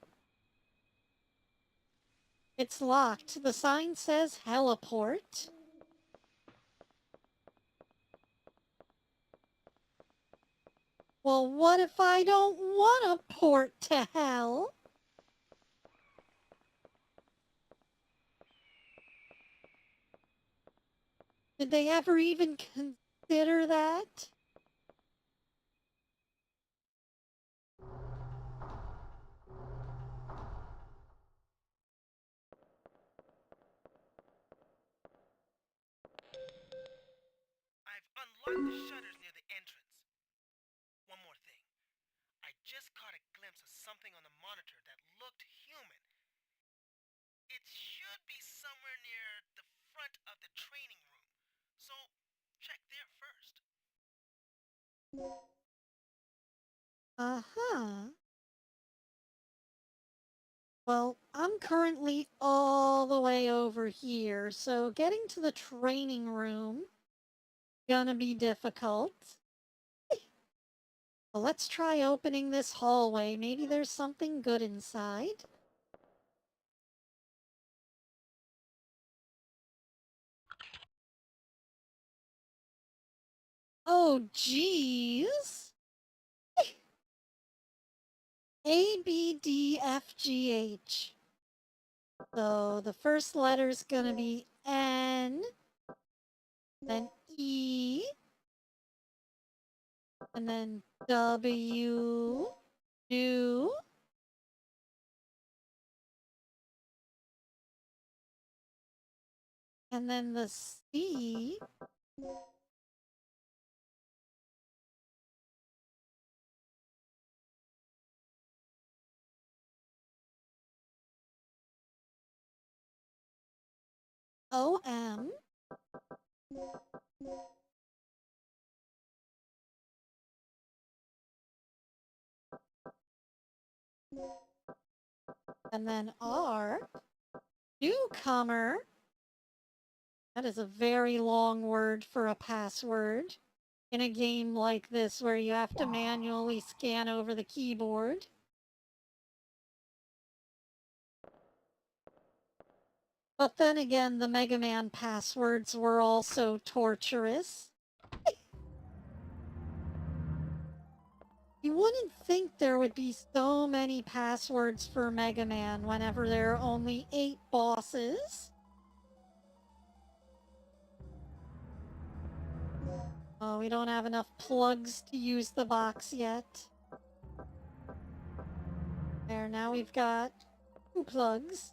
It's locked. The sign says heliport. Well, what if I don't want to port to hell? Did they ever even consider that? I've unlocked the shutters near the entrance. One more thing. I just caught a glimpse of something on the monitor that looked human. It should be somewhere near the front of the training room. So, check there first. Uh-huh. Well, I'm currently all the way over here, so getting to the training room gonna be difficult. Well, let's try opening this hallway. Maybe there's something good inside. Oh, geez. A, B, D, F, G, H. So the first letter's gonna be N, then E, and then W, U, and then the C, O, M, and then R, newcomer. That is a very long word for a password in a game like this where you have to manually scan over the keyboard. But then again, the Mega Man passwords were also torturous. You wouldn't think there would be so many passwords for Mega Man whenever there are only 8 bosses. Oh, we don't have enough plugs to use the box yet. There, now we've got 2 plugs.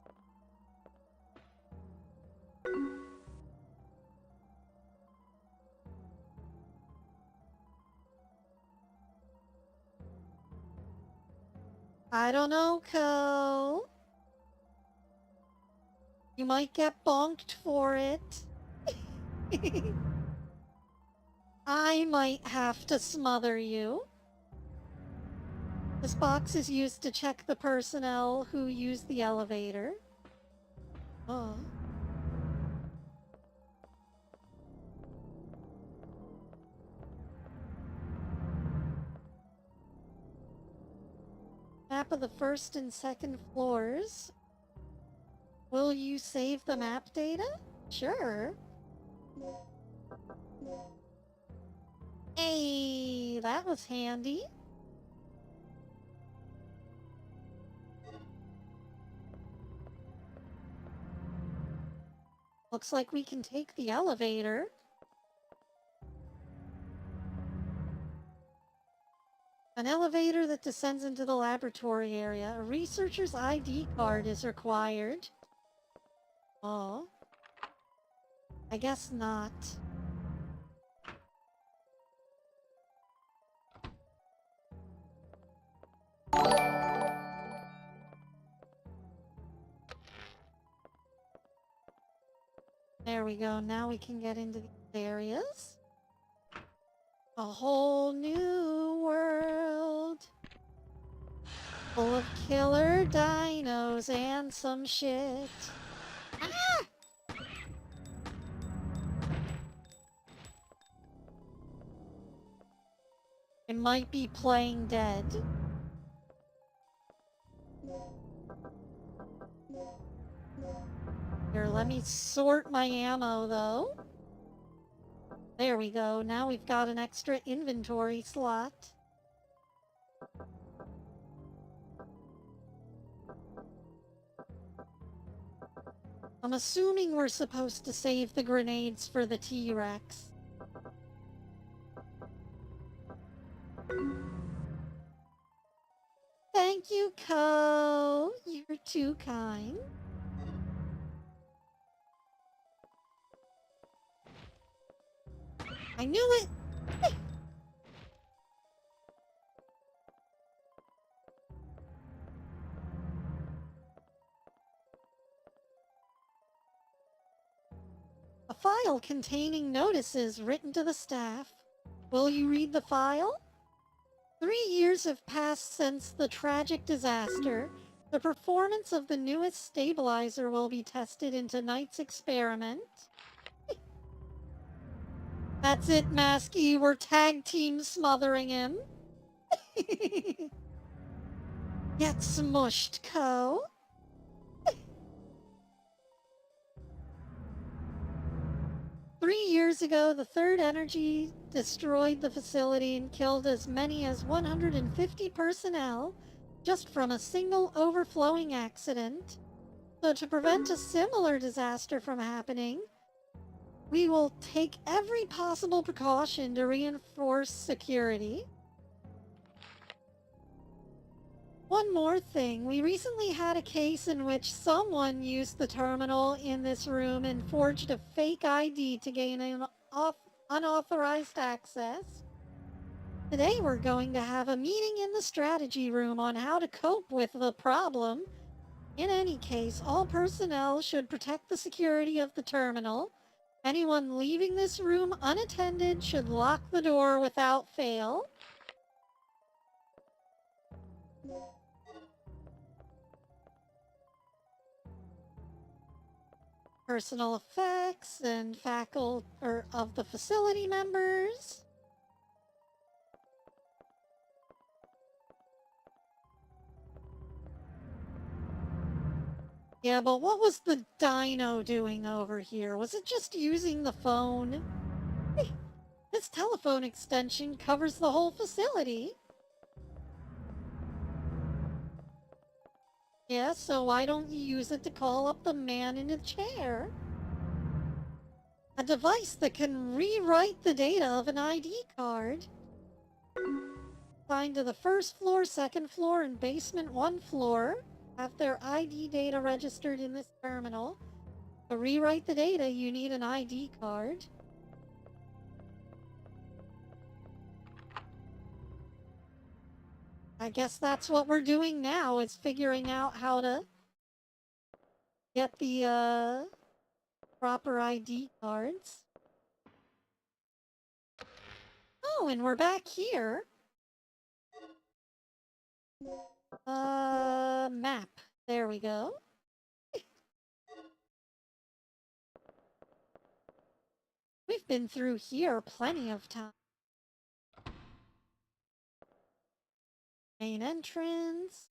I don't know, Ko. You might get bonked for it. I might have to smother you. This box is used to check the personnel who use the elevator. Oh. Map of the first and second floors. Will you save the map data? Sure. Hey, that was handy. Looks like we can take the elevator. An elevator that descends into the laboratory area. A researcher's ID card is required. Oh. I guess not. There we go. Now we can get into these areas. A whole new world. Full of killer dinos and some shit. Ah! It might be playing dead. Here, let me sort my ammo, though. There we go. Now we've got an extra inventory slot. I'm assuming we're supposed to save the grenades for the T-Rex. Thank you, Ko. You're too kind. I knew it! A file containing notices written to the staff. Will you read the file? 3 years have passed since the tragic disaster. The performance of the newest stabilizer will be tested in tonight's experiment. That's it, Masky. We're tag team smothering him. Get smushed, Co. Three years ago, the Third Energy destroyed the facility and killed as many as 150 personnel just from a single overflowing accident. So to prevent a similar disaster from happening, we will take every possible precaution to reinforce security. One more thing, we recently had a case in which someone used the terminal in this room and forged a fake ID to gain an unauthorized access. Today we're going to have a meeting in the strategy room on how to cope with the problem. In any case, all personnel should protect the security of the terminal. Anyone leaving this room unattended should lock the door without fail. Personal effects and faculty of the facility members. Yeah, but what was the Dino doing over here? Was it just using the phone? This telephone extension covers the whole facility. Yeah, so why don't you use it to call up the man in the chair? A device that can rewrite the data of an ID card. Assigned to the first floor, second floor, and basement 1 floor. Have their ID data registered in this terminal. To rewrite the data, you need an ID card. I guess that's what we're doing now, is figuring out how to get the proper ID cards. Oh, and we're back here. Map. There we go. We've been through here plenty of time. Main entrance.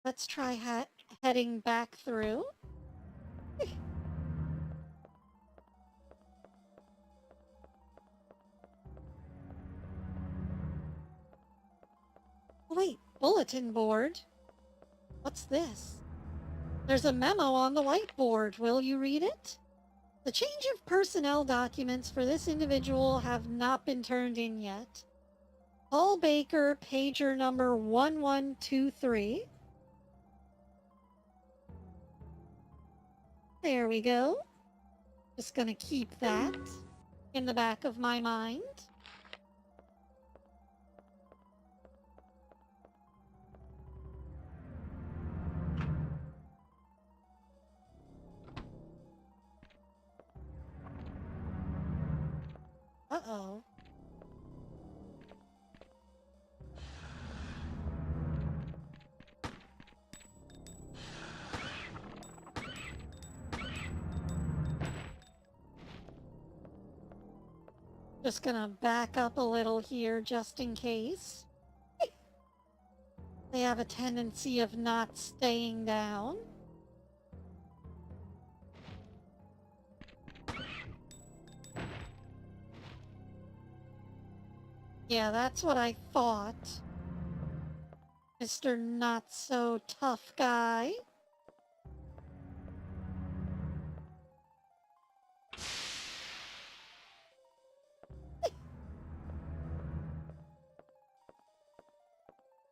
Let's try heading back through. Wait, bulletin board? What's this? There's a memo on the whiteboard. Will you read it? The change of personnel documents for this individual have not been turned in yet. Paul Baker, pager number 1123. There we go. Just gonna keep that in the back of my mind. Uh-oh. Just gonna back up a little here just in case. They have a tendency of not staying down. Yeah, that's what I thought. Mr. Not So Tough Guy.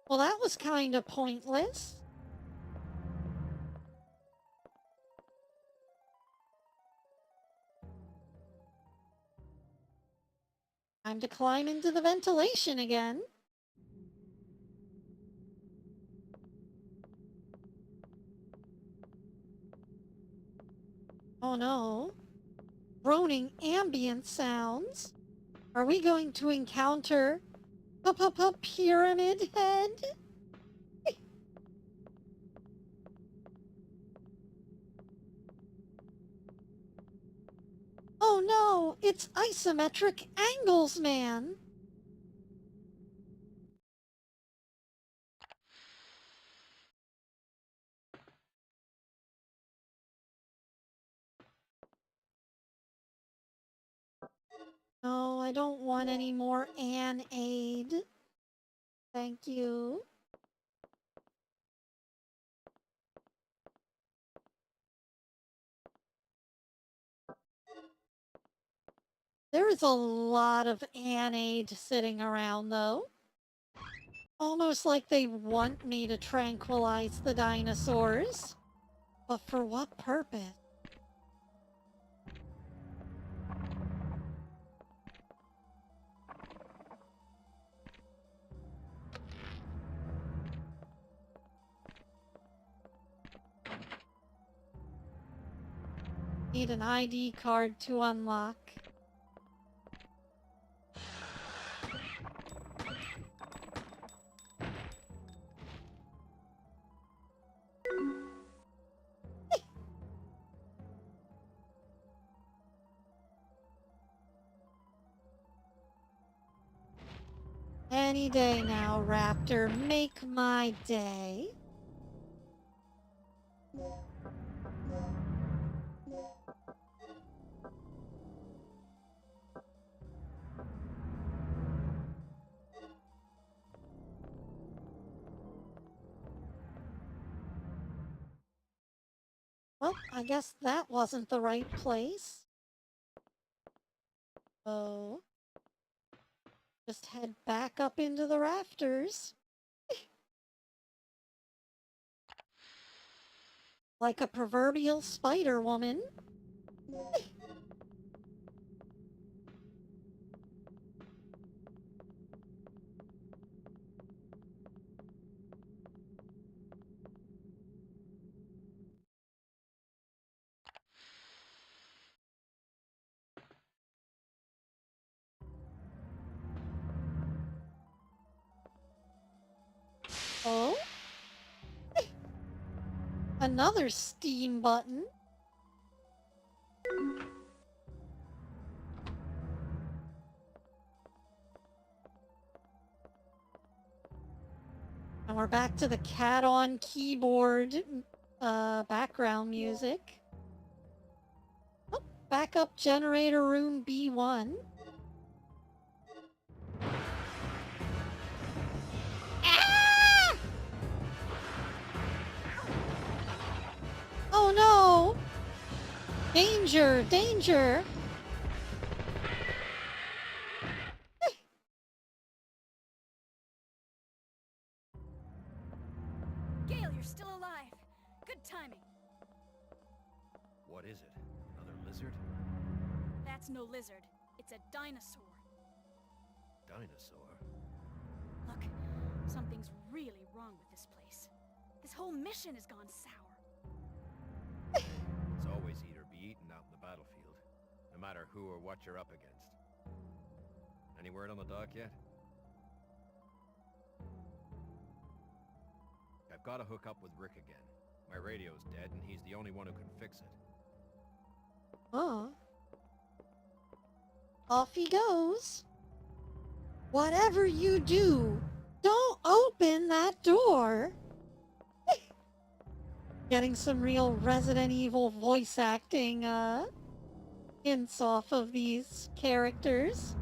Well, that was kind of pointless. Time to climb into the ventilation again. Oh no. Droning ambient sounds. Are we going to encounter a pyramid head? Oh no, it's isometric angles, man. No, I don't want any more aid. Thank you. There is a lot of aid sitting around, though. Almost like they want me to tranquilize the dinosaurs. But for what purpose? Need an ID card to unlock. Any day now, Raptor. Make my day. Well, I guess that wasn't the right place. Oh. Just head back up into the rafters. Like a proverbial spider woman. Oh? Another steam button. And we're back to the cat on keyboard background music. Oh, backup generator room B1. Ah! Oh no! Danger! Danger! Gale, you're still alive. Good timing. What is it? Another lizard? That's no lizard. It's a dinosaur. Dinosaur? Look, something's really wrong with this place. This whole mission has gone sour. It's always eat or be eaten out in the battlefield, no matter who or what you're up against. Any word on the dock yet? I've got to hook up with Rick again. My radio's dead and he's the only one who can fix it. Oh. Off he goes. Whatever you do, don't open that door. Getting some real Resident Evil voice acting hints off of these characters.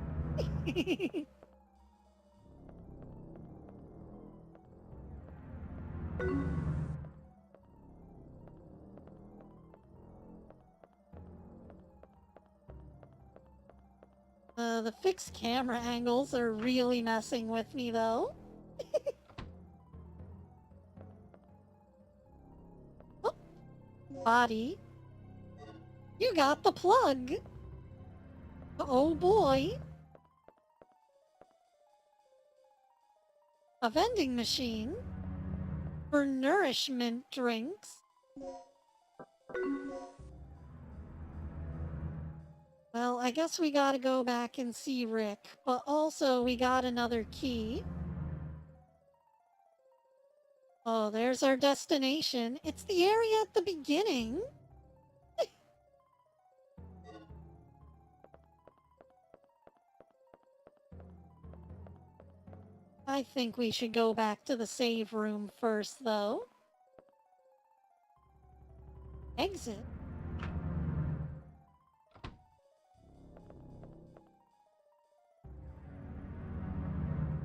The fixed camera angles are really messing with me, though. Oh, body. You got the plug. Oh boy. A vending machine for nourishment drinks. Well, I guess we gotta go back and see Rick, but also we got another key. Oh, there's our destination. It's the area at the beginning. I think we should go back to the save room first, though. Exit.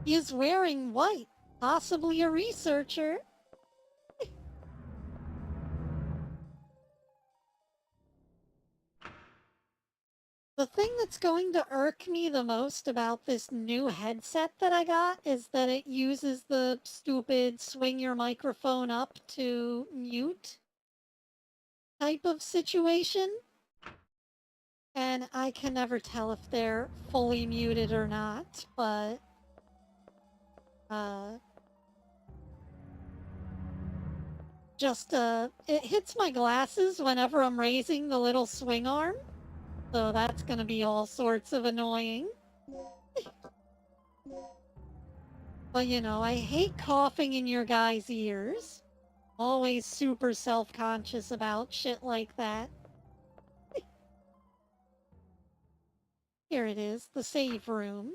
He is wearing white, possibly a researcher. The thing that's going to irk me the most about this new headset that I got is that it uses the stupid swing your microphone up to mute type of situation. And I can never tell if they're fully muted or not, but it hits my glasses whenever I'm raising the little swing arm. So that's gonna be all sorts of annoying. But you know, I hate coughing in your guys' ears. Always super self-conscious about shit like that. Here it is, the save room.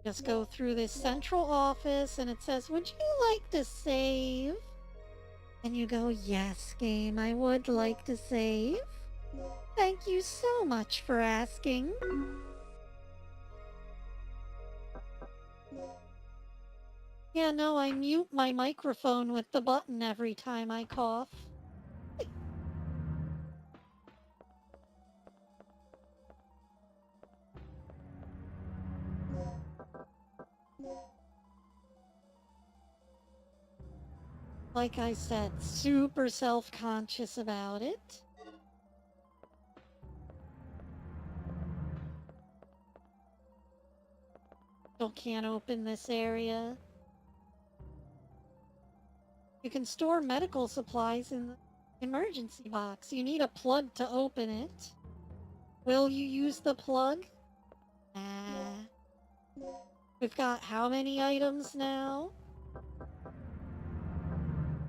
Just go through this central office and it says, would you like to save? And you go, yes, game, I would like to save. Thank you so much for asking. Yeah, no, I mute my microphone with the button every time I cough. Like I said, super self-conscious about it. Still can't open this area. You can store medical supplies in the emergency box. You need a plug to open it. Will you use the plug? Nah. We've got how many items now?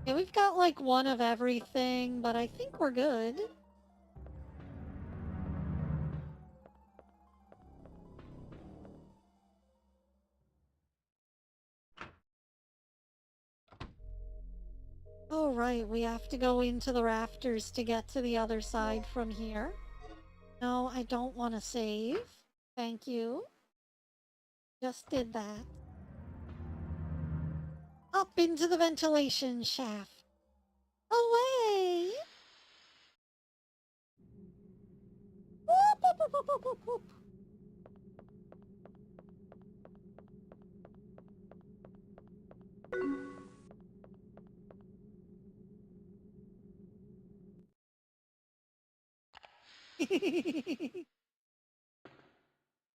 Yeah, we've got like one of everything, but I think we're good. Oh right, we have to go into the rafters to get to the other side from here. No, I don't want to save. Thank you. Just did that. Up into the ventilation shaft. Away! Whoop, whoop, whoop, whoop, whoop, whoop.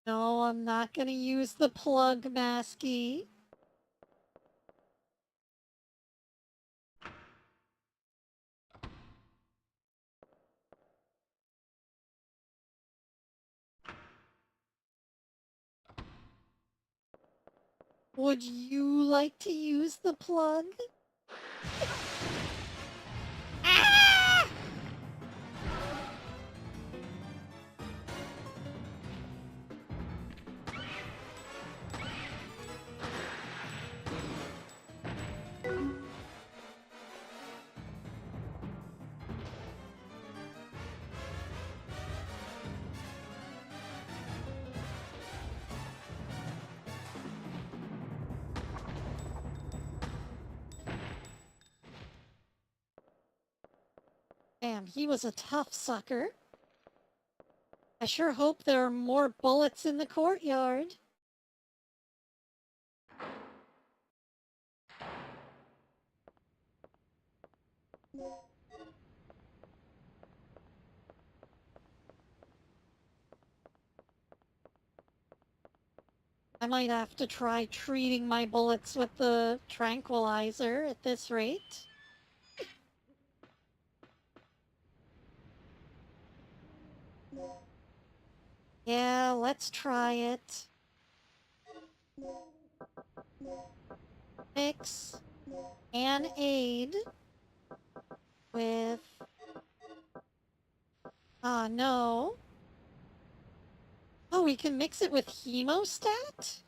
No, I'm not gonna use the plug, Masky. Would you like to use the plug? Ah! Damn, he was a tough sucker. I sure hope there are more bullets in the courtyard. I might have to try treating my bullets with the tranquilizer at this rate. Yeah, let's try it. Mix and aid with... no. Oh, we can mix it with hemostat?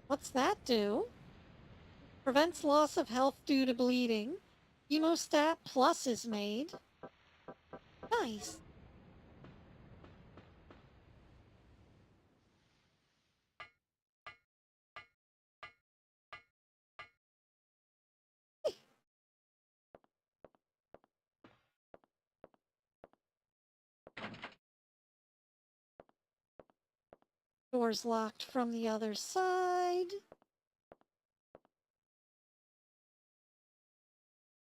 What's that do? Prevents loss of health due to bleeding. Hemostat Plus is made. Nice. Door's locked from the other side.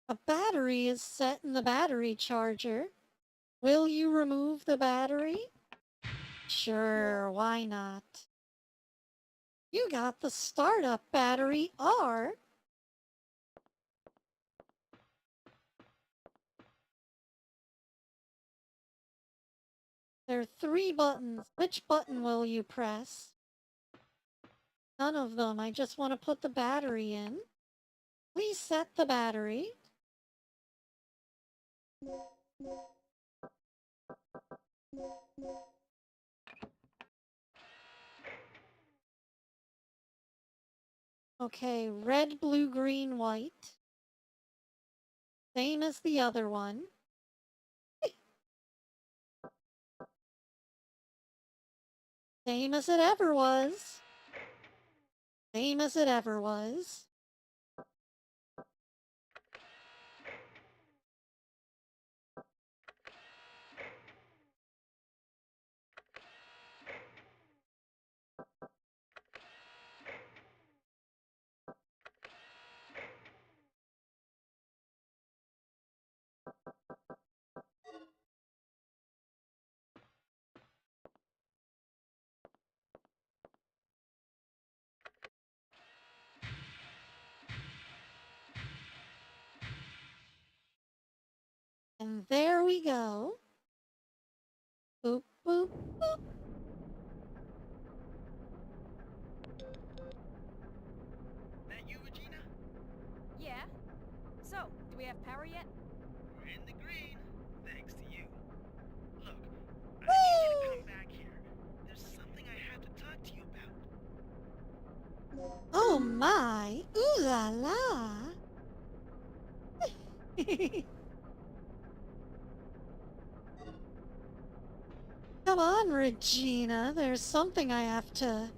A battery is set in the battery charger. Will you remove the battery? Sure, why not? You got the startup battery R. There are 3 buttons. Which button will you press? None of them. I just want to put the battery in. Please set the battery. Okay, red, blue, green, white. Same as the other one. Same as it ever was. Same as it ever was. And there we go. Boop, boop, boop. That you, Regina? Yeah? So, do we have power yet? We're in the green, thanks to you. Look, I need you to Woo! come back here. There's something I have to talk to you about. Oh my! Ooh la la! Come on, Regina. There's something I have to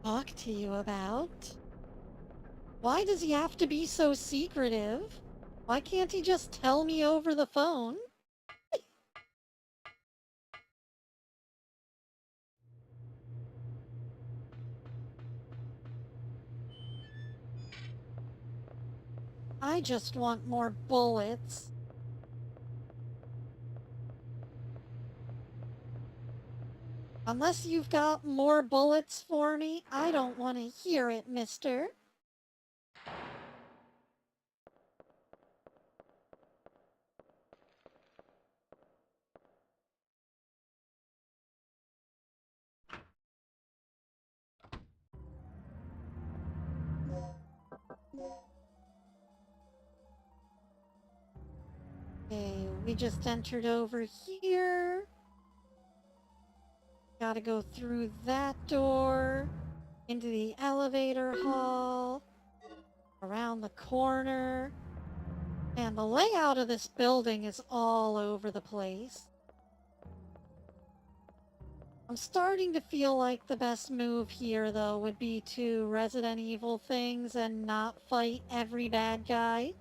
talk to you about. Why does he have to be so secretive? Why can't he just tell me over the phone? I just want more bullets. Unless you've got more bullets for me, I don't want to hear it, mister. Okay, we just entered over here. Gotta go through that door, into the elevator hall, around the corner. And the layout of this building is all over the place. I'm starting to feel like the best move here, though, would be to Resident Evil things and not fight every bad guy.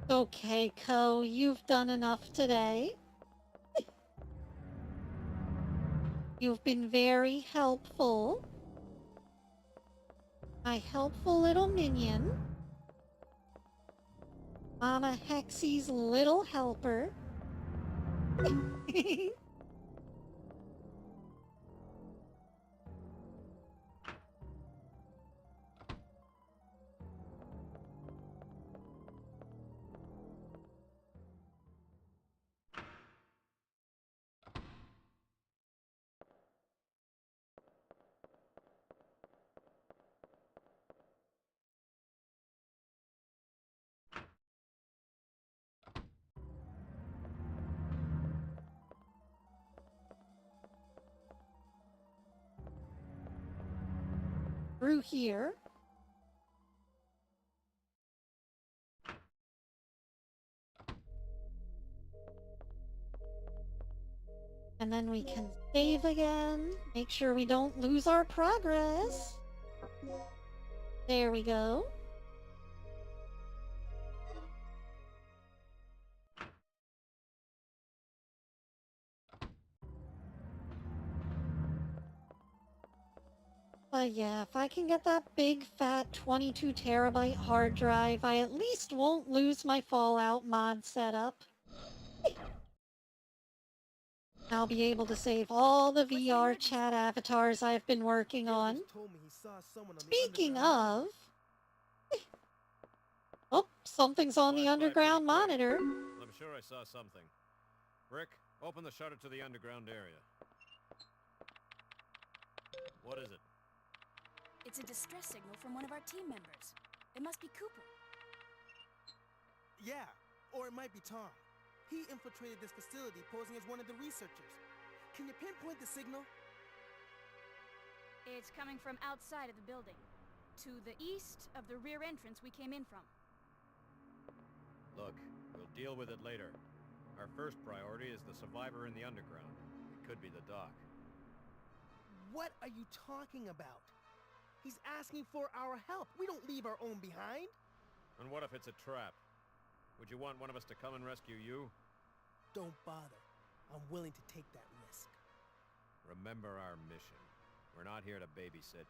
Okay, Ko, you've done enough today. You've been very helpful. My helpful little minion. Mama Hexi's little helper. through here. And then we can save again. Make sure we don't lose our progress. There we go. But yeah, if I can get that big fat 22 terabyte hard drive, I at least won't lose my Fallout mod setup. I'll be able to save all the VR chat avatars I've been working on. Speaking of... Oh, something's on the underground monitor. I'm sure I saw something. Rick, open the shutter to the underground area. What is it? It's a distress signal from one of our team members. It must be Cooper. Yeah, or it might be Tom. He infiltrated this facility posing as one of the researchers. Can you pinpoint the signal? It's coming from outside of the building, to the east of the rear entrance we came in from. Look, we'll deal with it later. Our first priority is the survivor in the underground. It could be the doc. What are you talking about? He's asking for our help. We don't leave our own behind. And what if it's a trap? Would you want one of us to come and rescue you? Don't bother. I'm willing to take that risk. Remember our mission. We're not here to babysit.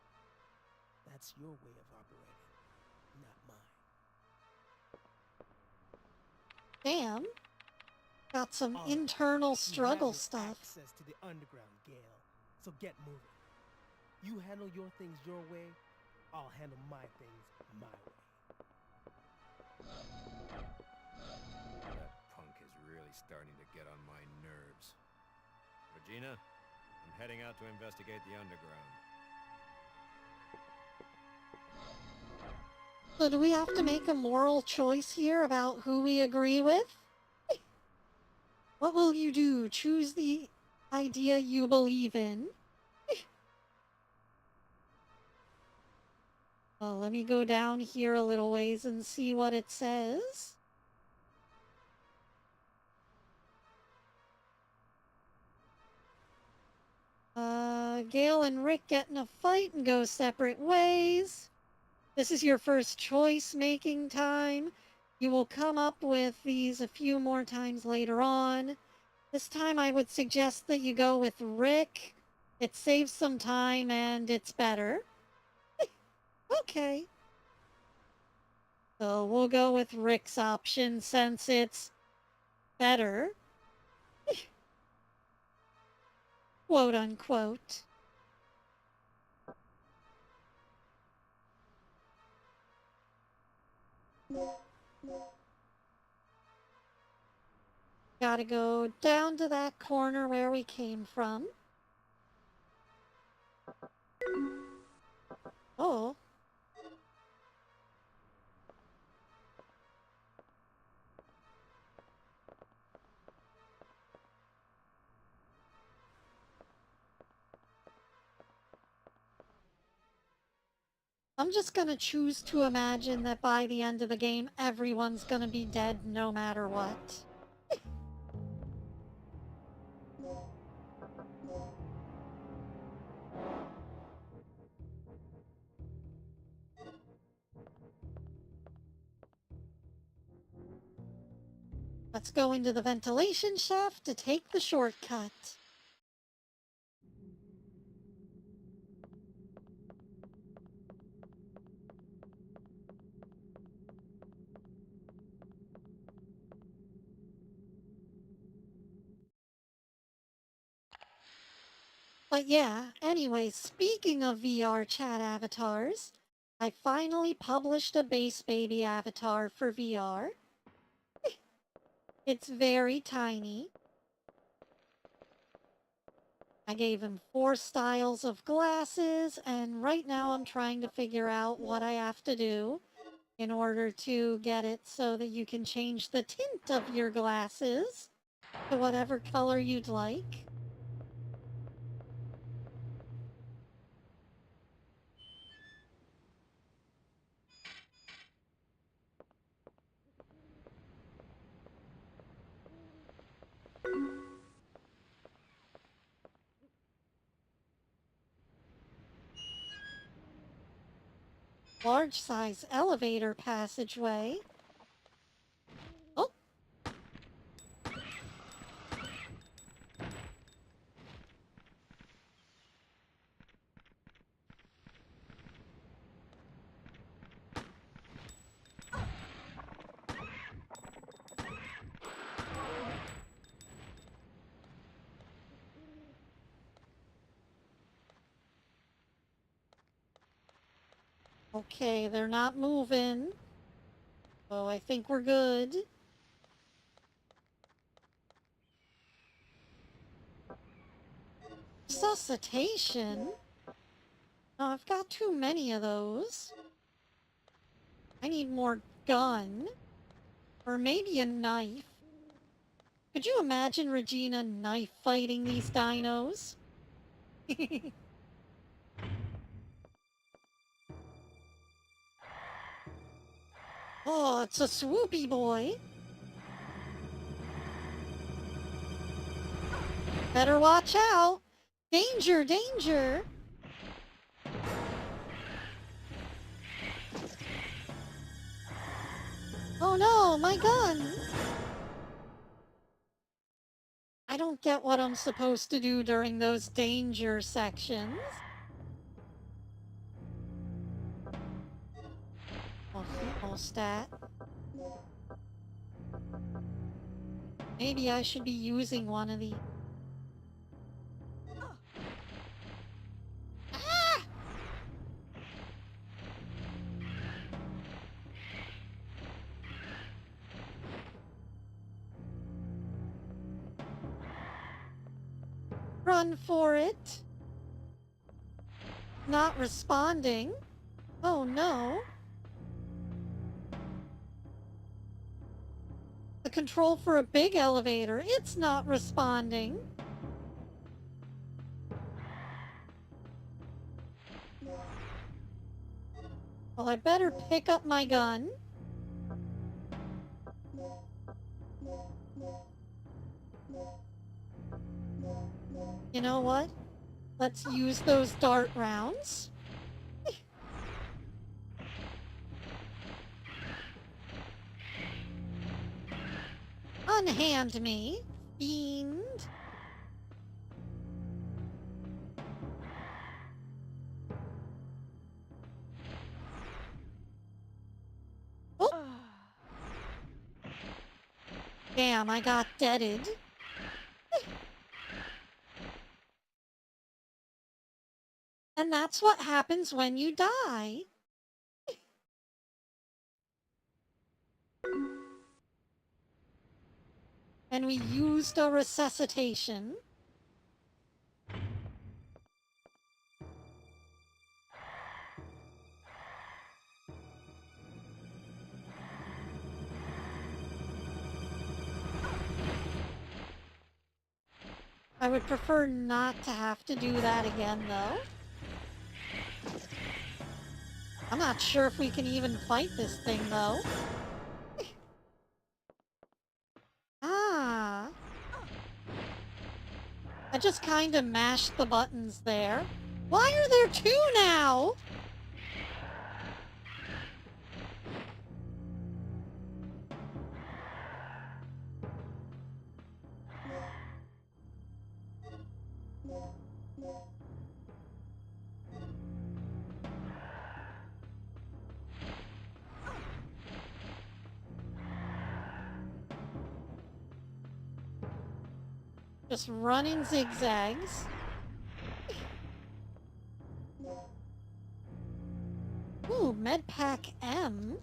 That's your way of operating, not mine. Damn. Got some All right. internal struggle You have no stuff. access to the underground, Gale. So get moving. You handle your things your way, I'll handle my things my way. That punk is really starting to get on my nerves. Regina, I'm heading out to investigate the underground. So do we have to make a moral choice here about who we agree with? What will you do? Choose the idea you believe in. Well, let me go down here a little ways and see what it says. Gale and Rick get in a fight and go separate ways. This is your first choice making time. You will come up with these a few more times later on. This time I would suggest that you go with Rick. It saves some time and it's better. Okay. So we'll go with Rick's option since it's better. Quote unquote. Gotta go down to that corner where we came from. Oh. I'm just gonna choose to imagine that by the end of the game, everyone's gonna be dead no matter what. Let's go into the ventilation shaft to take the shortcut. But yeah, anyway, speaking of VR chat avatars, I finally published a base baby avatar for VR. It's very tiny. I gave him 4 styles of glasses, and right now I'm trying to figure out what I have to do in order to get it so that you can change the tint of your glasses to whatever color you'd like. large-size elevator passageway. Oh! Okay, they're not moving. So I think we're good. Resuscitation? Oh, I've got too many of those. I need more gun. Or maybe a knife. Could you imagine Regina knife fighting these dinos? Oh, it's a swoopy boy. Better watch out. Danger, danger. Oh no, my gun. I don't get what I'm supposed to do during those danger sections. Oh, hemostat. Maybe I should be using one of these. Ah! Run for it. Not responding. Oh no. The control for a big elevator, it's not responding. Well, I better pick up my gun. You know what? Let's use those dart rounds. Unhand me, fiend. Oh! Damn, I got deaded. And that's what happens when you die. And we used a resuscitation. I would prefer not to have to do that again, though. I'm not sure if we can even fight this thing, though. Ah. I just kind of mashed the buttons there. Why are there two now? Just running zigzags. Ooh, Medpack M.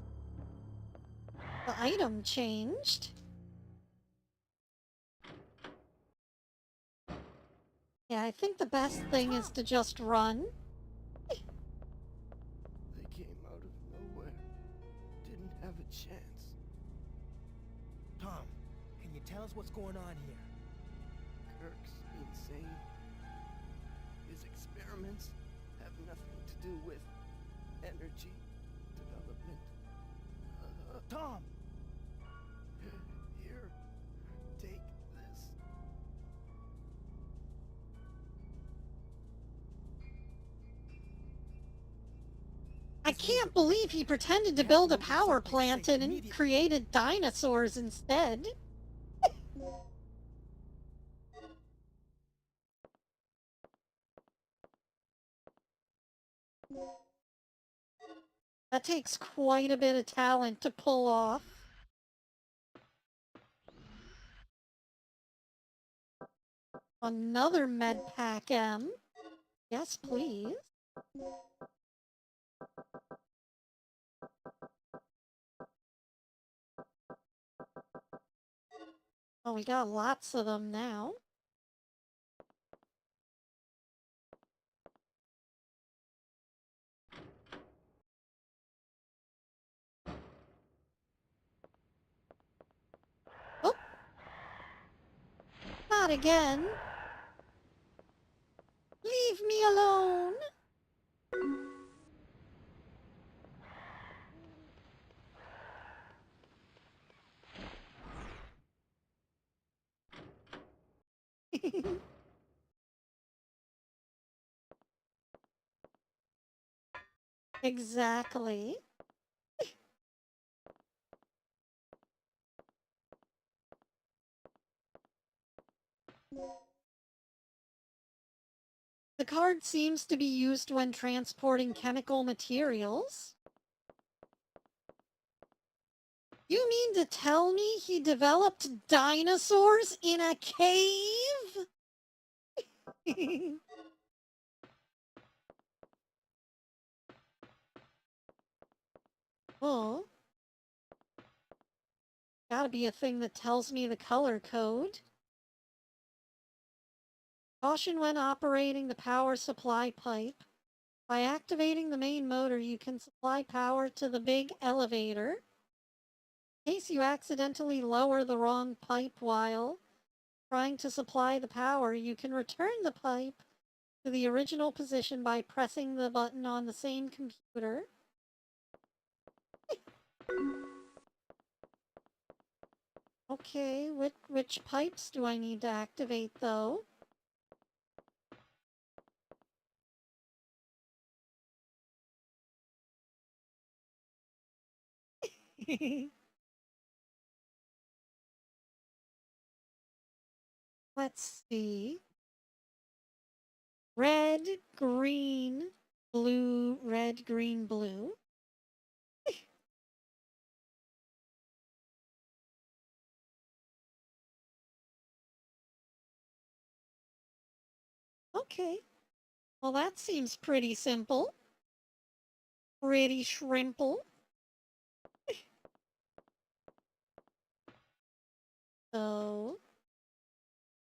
The item changed. Yeah, I think the best thing is to just run. They came out of nowhere. Didn't have a chance. Tom, can you tell us what's going on here? Kirk's insane. His experiments have nothing to do with energy development. Tom! Here, take this. I can't believe he pretended to build a power plant and created dinosaurs instead. That takes quite a bit of talent to pull off. Another Medpack M. Yes, please. Oh, we got lots of them now. Oh! Not again. Leave me alone. Exactly. The card seems to be used when transporting chemical materials. You mean to tell me he developed dinosaurs in a cave? Oh. Gotta be a thing that tells me the color code. Caution when operating the power supply pipe. By activating the main motor, you can supply power to the big elevator. In case you accidentally lower the wrong pipe while trying to supply the power, you can return the pipe to the original position by pressing the button on the same computer. Okay, which pipes do I need to activate, though? Let's see. Red, green, blue, red, green, blue. Okay. Well, that seems pretty simple. Pretty shrimple. So,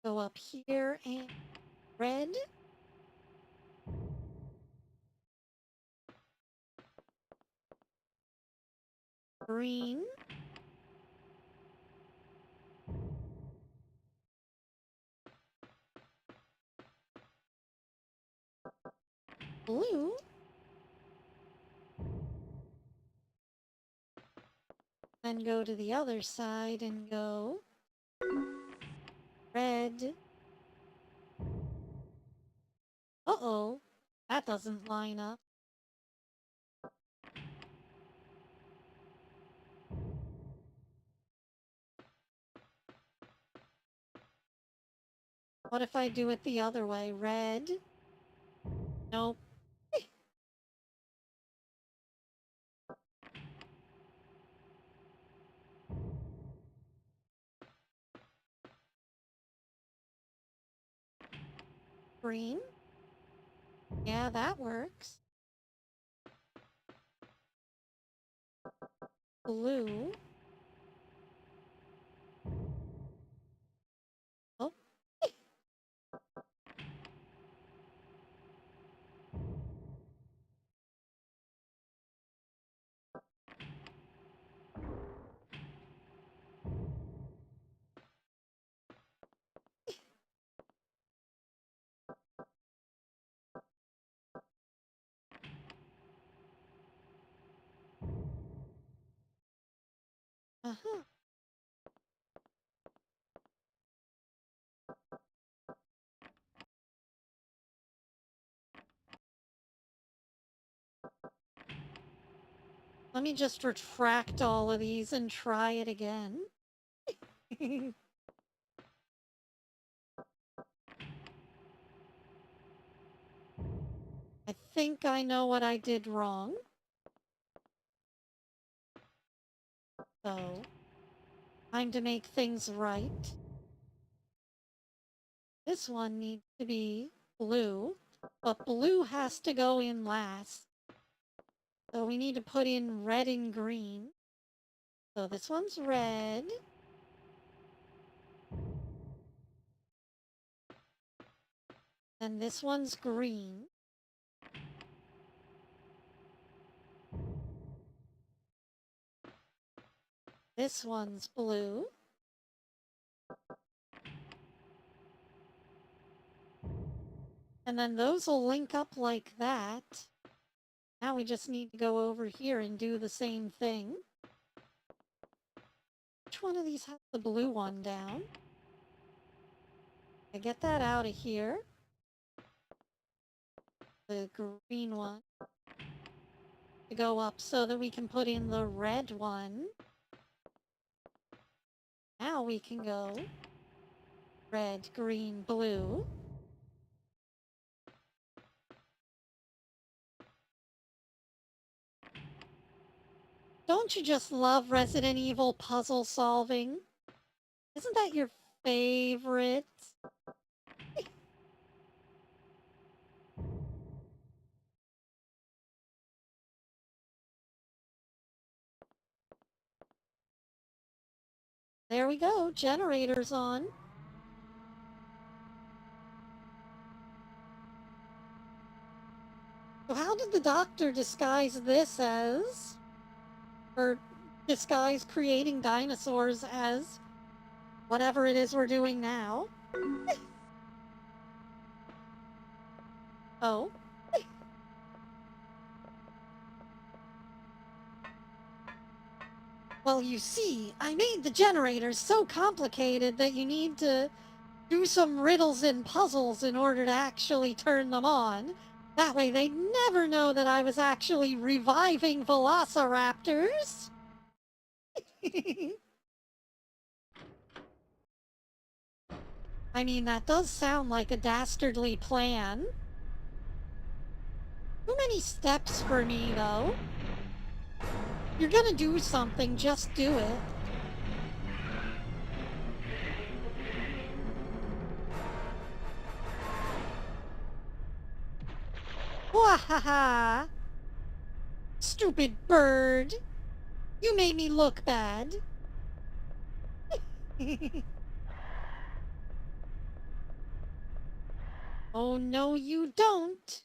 go up here and red. Green. Blue. Then go to the other side and go red. Uh-oh. That doesn't line up. What if I do it the other way? Red? Nope. Green? Yeah, that works. Blue? Oh. Uh-huh. Let me just retract all of these and try it again. I think I know what I did wrong. So, time to make things right. This one needs to be blue, but blue has to go in last. So we need to put in red and green. So this one's red. And this one's green. This one's blue. And then those will link up like that. Now we just need to go over here and do the same thing. Which one of these has the blue one down? I get that out of here. The green one. To go up so that we can put in the red one. Now we can go red, green, blue. Don't you just love Resident Evil puzzle solving? Isn't that your favorite? There we go, generator's on. So how did the doctor disguise this as? Or disguise creating dinosaurs as whatever it is we're doing now? Oh. Well, you see, I made the generators so complicated that you need to do some riddles and puzzles in order to actually turn them on. That way they'd never know that I was actually reviving velociraptors. I mean, that does sound like a dastardly plan. Too many steps for me, though. You're gonna do something, just do it. Wahaha! Stupid bird! You made me look bad. Oh, no, you don't.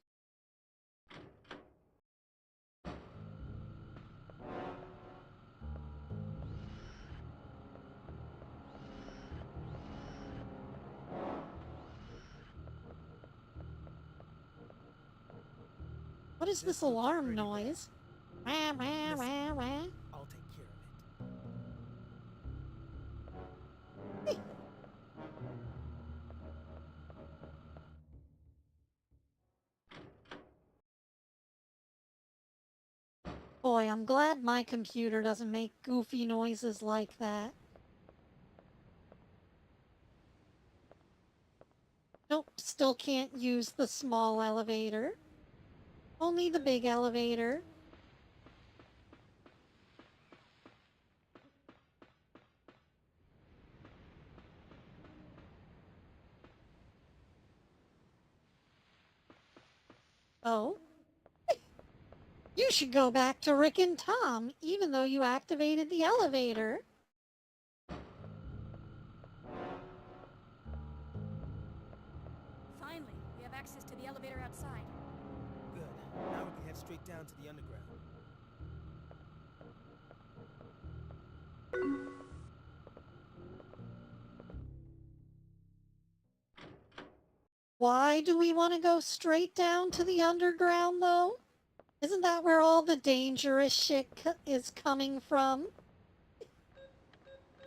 What is this alarm noise? Wah, wah, wah, wah. I'll take care of it. Boy, I'm glad my computer doesn't make goofy noises like that. Nope, still can't use the small elevator. Only the big elevator. Oh? You should go back to Rick and Tom, even though you activated the elevator. Finally, we have access to the elevator outside. Good. Now we can head straight down to the underground. Why do we want to go straight down to the underground, though? Isn't that where all the dangerous shit is coming from?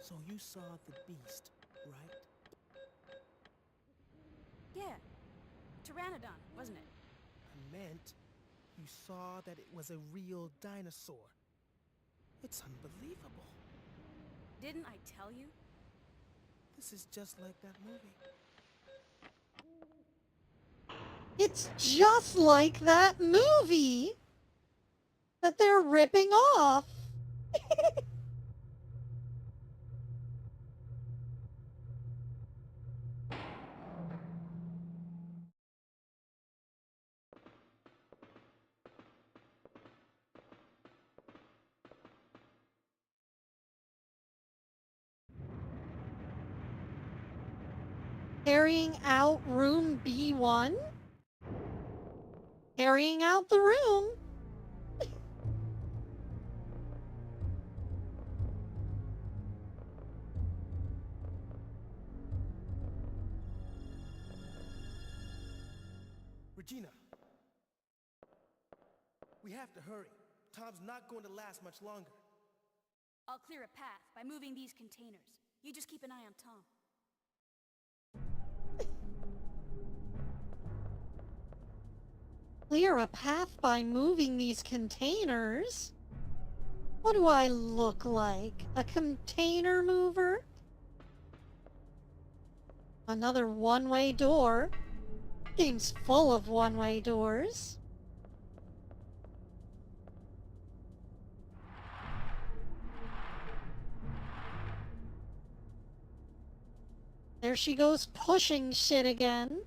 So you saw the beast, right? Yeah. Pteranodon, wasn't it? I meant you saw that it was a real dinosaur. It's unbelievable. Didn't I tell you? This is just like that movie. It's just like that movie that they're ripping off. Carrying out room B1? Carrying out the room. Regina. We have to hurry. Tom's not going to last much longer. I'll clear a path by moving these containers. You just keep an eye on Tom. Clear a path by moving these containers? What do I look like? A container mover? Another one-way door? Game's full of one-way doors. There she goes pushing shit again.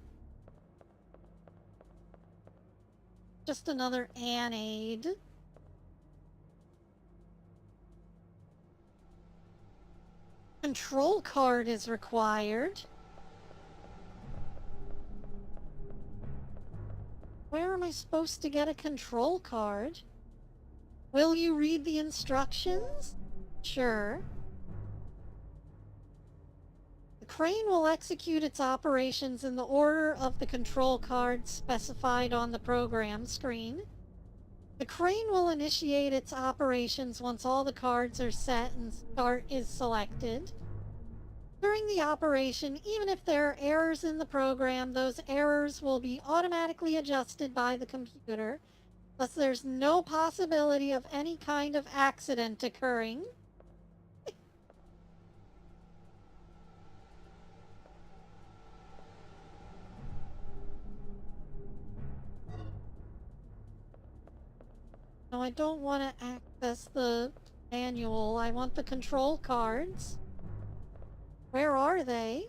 Just another aid. Control card is required. Where am I supposed to get a control card? Will you read the instructions? Sure. The crane will execute its operations in the order of the control cards specified on the program screen. The crane will initiate its operations once all the cards are set and start is selected. During the operation, even if there are errors in the program, those errors will be automatically adjusted by the computer, thus there's no possibility of any kind of accident occurring. No, I don't want to access the manual. I want the control cards. Where are they?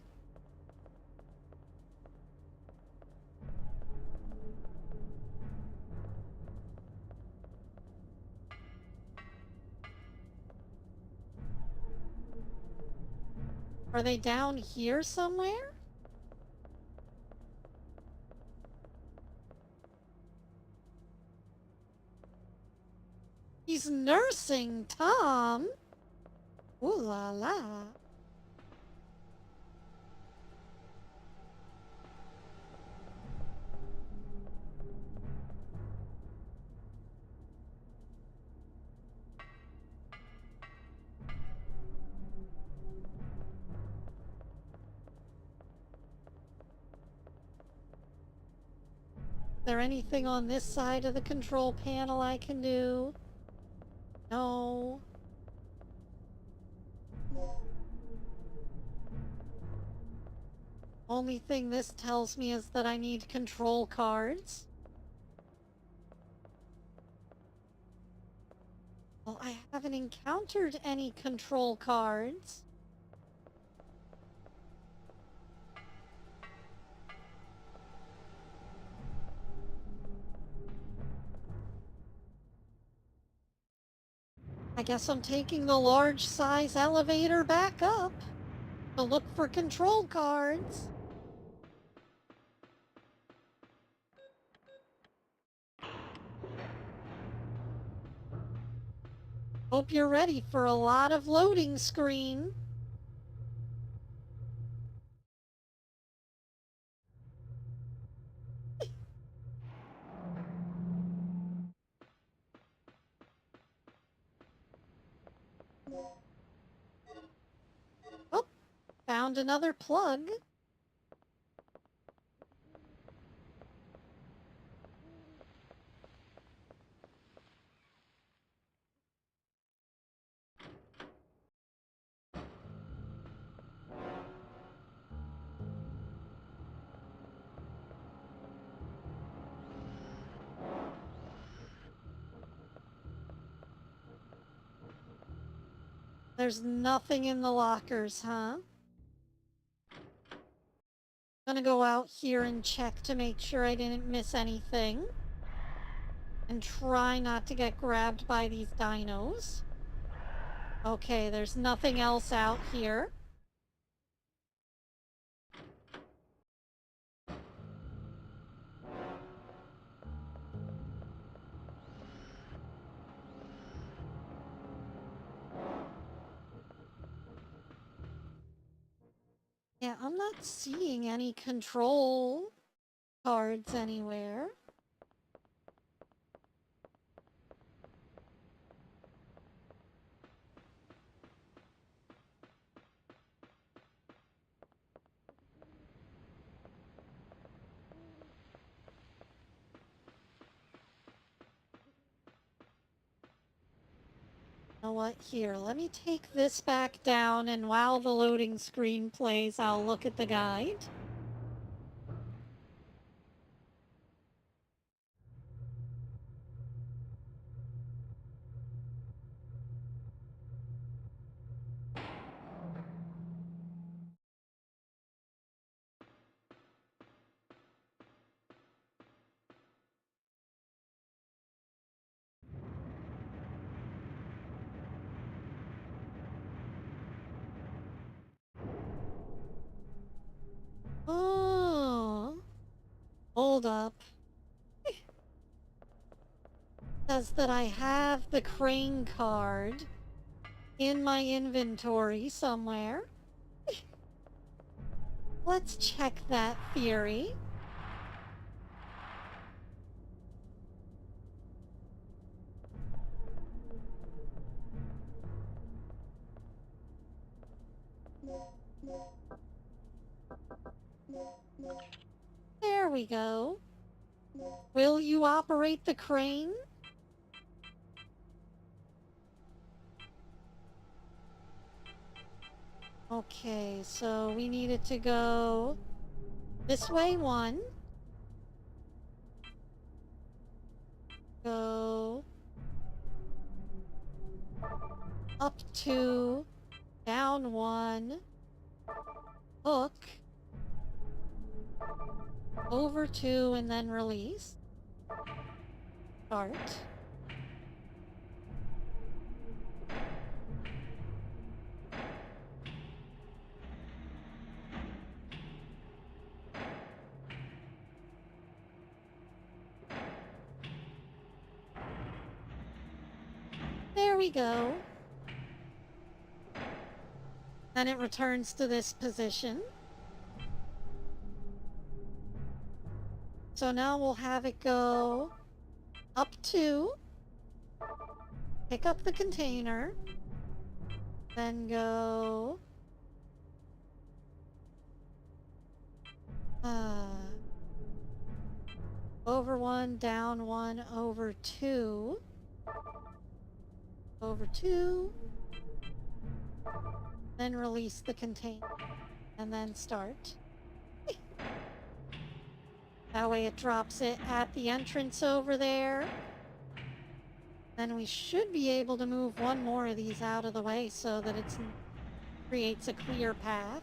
Are they down here somewhere? He's nursing Tom. Ooh la la. Is there anything on this side of the control panel I can do? No. Only thing this tells me is that I need control cards. Well, I haven't encountered any control cards. I guess I'm taking the large size elevator back up to look for control cards. Hope you're ready for a lot of loading screen. Oh, found another plug. There's nothing in the lockers, huh? Gonna go out here and check to make sure I didn't miss anything. And try not to get grabbed by these dinos. Okay, there's nothing else out here. Yeah, I'm not seeing any control cards anywhere. You know what? Here, let me take this back down, and while the loading screen plays, I'll look at the guide. Oh, hold up. Says that I have the crane card in my inventory somewhere. Let's check that theory. There we go. Will you operate the crane? Okay, so we needed to go this way one. Go up two, down one, hook, over two, and then release. Start. There we go. Then it returns to this position. So now we'll have it go up two, pick up the container, then go over one, down one, over two, then release the container, and then start. That way it drops it at the entrance over there. Then we should be able to move one more of these out of the way so that it creates a clear path.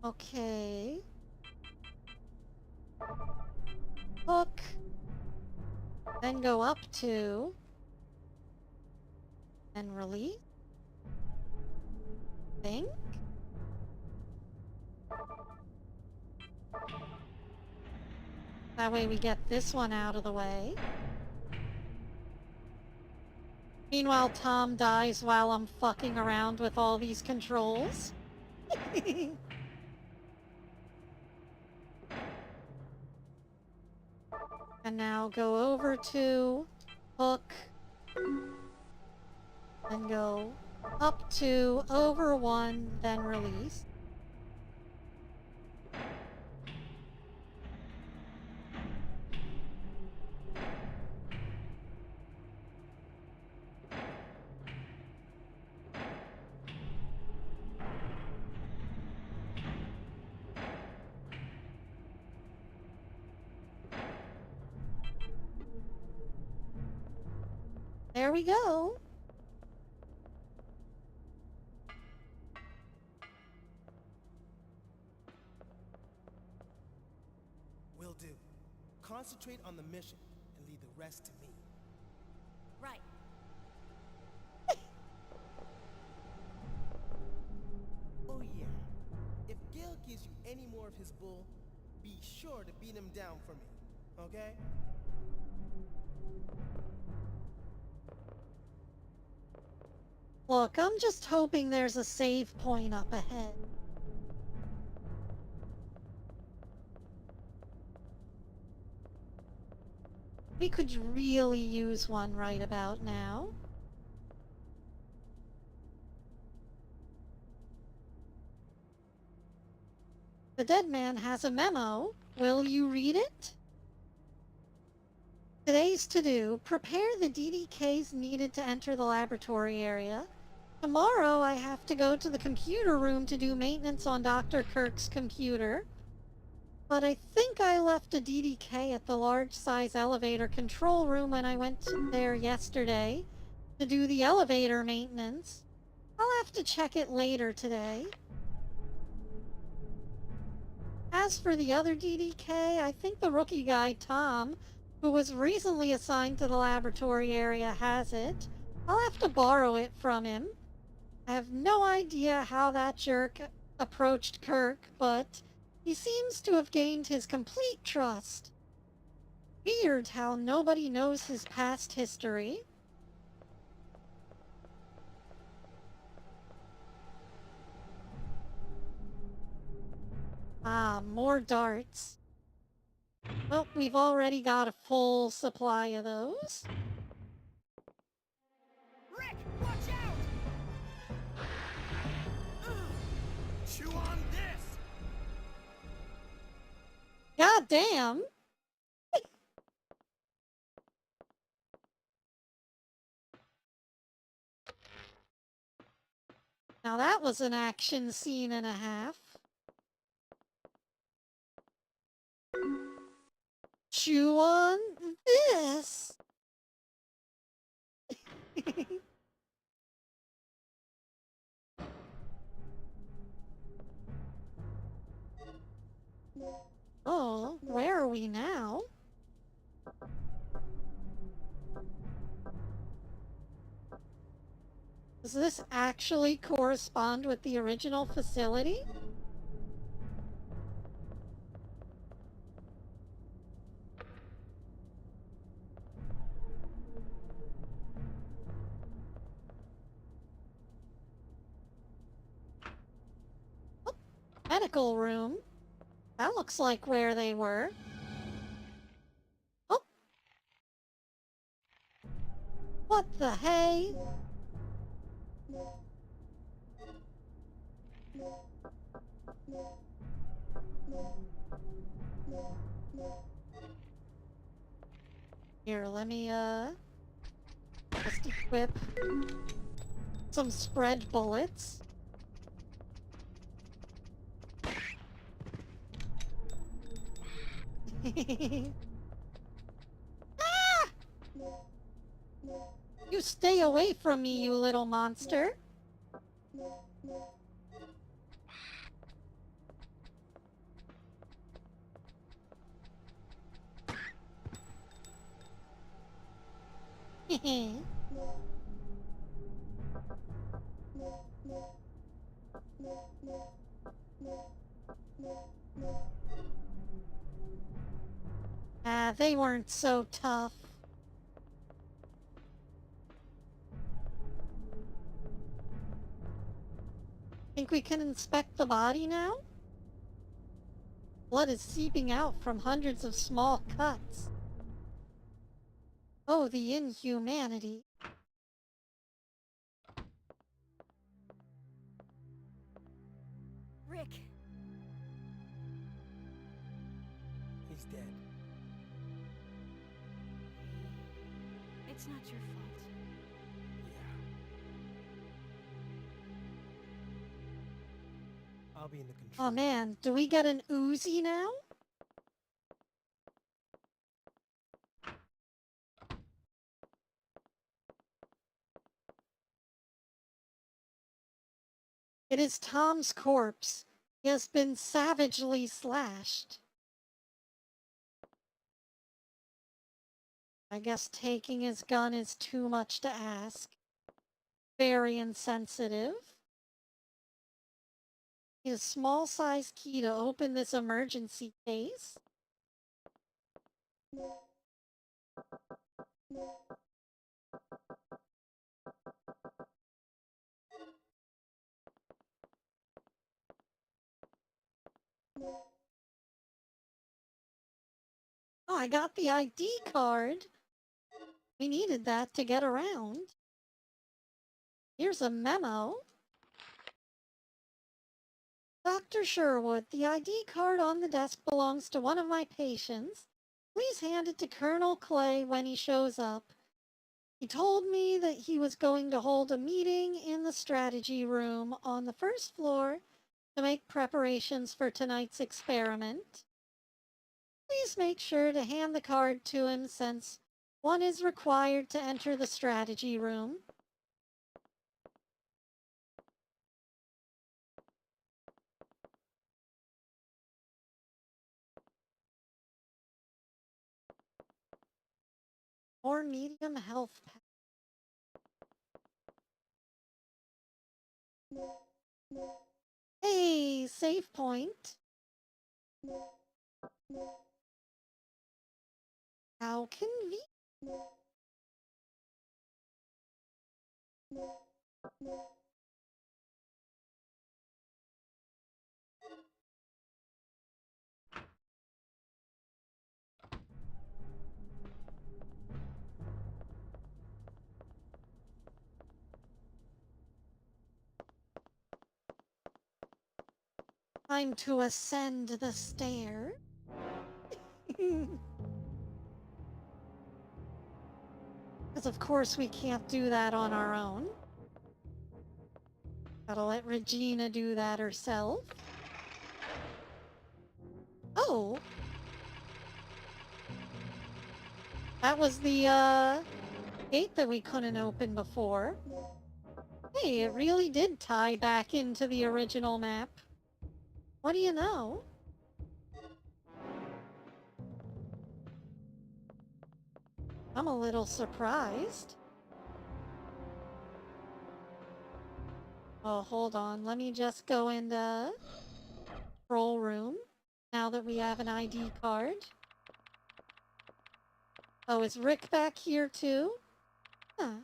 Okay. Hook. Then go up two. And release. Think. That way we get this one out of the way. Meanwhile, Tom dies while I'm fucking around with all these controls. And now go over to hook. Then go up to over one, then release. there we go. Will do. Concentrate on the mission and leave the rest to me. Right. Oh yeah. If Gil gives you any more of his bull, be sure to beat him down for me, okay? Look, I'm just hoping there's a save point up ahead. We could really use one right about now. The dead man has a memo. Will you read it? Today's to-do: prepare the DDKs needed to enter the laboratory area. Tomorrow I have to go to the computer room to do maintenance on Dr. Kirk's computer. But I think I left a DDK at the large-size elevator control room when I went there yesterday to do the elevator maintenance. I'll have to check it later today. As for the other DDK, I think the rookie guy, Tom, who was recently assigned to the laboratory area, has it. I'll have to borrow it from him. I have no idea how that jerk approached Kirk, but he seems to have gained his complete trust. Weird how nobody knows his past history. Ah, more darts. Well, we've already got a full supply of those. Rick, watch out! Chew on this! God damn! Now that was an action scene and a half. Chew on this! Oh, where are we now? Does this actually correspond with the original facility? Oh, medical room. That looks like where they were. Oh! What the hey? Here, let me, just equip some spread bullets. Ah! You stay away from me, you little monster. Ah, they weren't so tough. Think we can inspect the body now? Blood is seeping out from hundreds of small cuts. Oh, the inhumanity. Rick, He's dead. it's not your fault. Yeah. I'll be in the control. Oh man, do we get an Uzi now? It is Tom's corpse. He has been savagely slashed. I guess taking his gun is too much to ask. Very insensitive. Need a small size key to open this emergency case. Oh, I got the ID card. We needed that to get around. Here's a memo. Dr. Sherwood, the ID card on the desk belongs to one of my patients. Please hand it to Colonel Clay when he shows up. He told me that he was going to hold a meeting in the strategy room on the first floor to make preparations for tonight's experiment. Please make sure to hand the card to him since one is required to enter the strategy room. Or medium health pack. Hey, save point. How convenient. Time to ascend the stair. Because of course we can't do that on our own. Gotta let Regina do that herself. Oh! That was the, gate that we couldn't open before. Hey, it really did tie back into the original map. What do you know? I'm a little surprised. Oh, hold on. Let me just go into control room now that we have an ID card. Oh, is Rick back here too? Huh.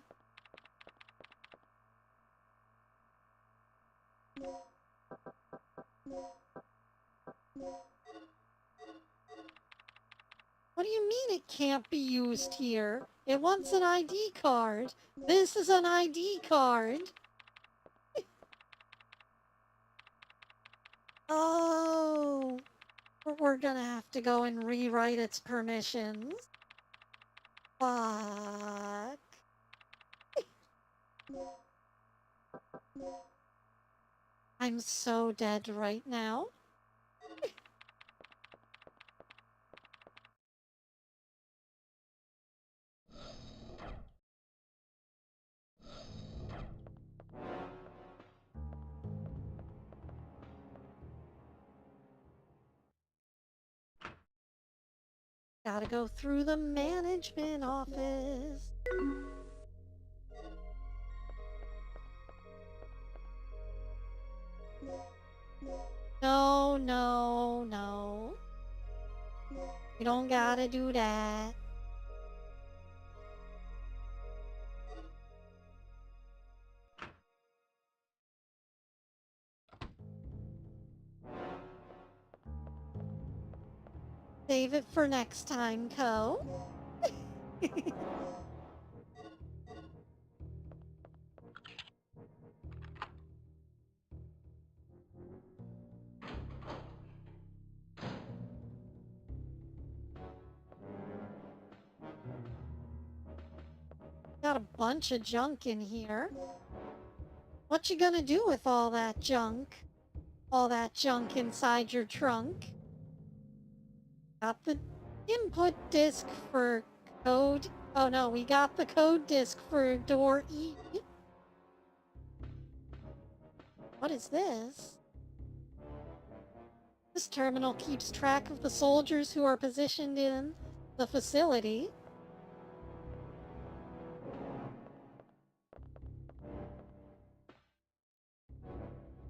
What do you mean it can't be used here? It wants an ID card. This is an ID card. Oh, we're gonna have to go and rewrite its permissions. Fuck. I'm so dead right now. Gotta go through the management office. No, no, no. You don't gotta do that. Save it for next time, Co. Got a bunch of junk in here. What you gonna do with all that junk? All that junk inside your trunk? Got the input disk for code. Oh no, we got the code disk for door E. What is this? This terminal keeps track of the soldiers who are positioned in the facility.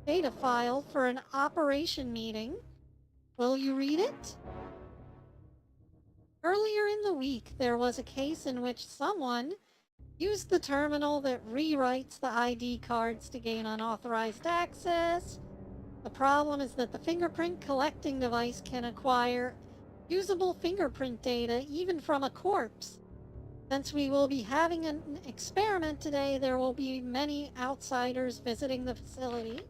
Data file for an operation meeting. Will you read it? Earlier in the week, there was a case in which someone used the terminal that rewrites the ID cards to gain unauthorized access. The problem is that the fingerprint collecting device can acquire usable fingerprint data even from a corpse. Since we will be having an experiment today, there will be many outsiders visiting the facility.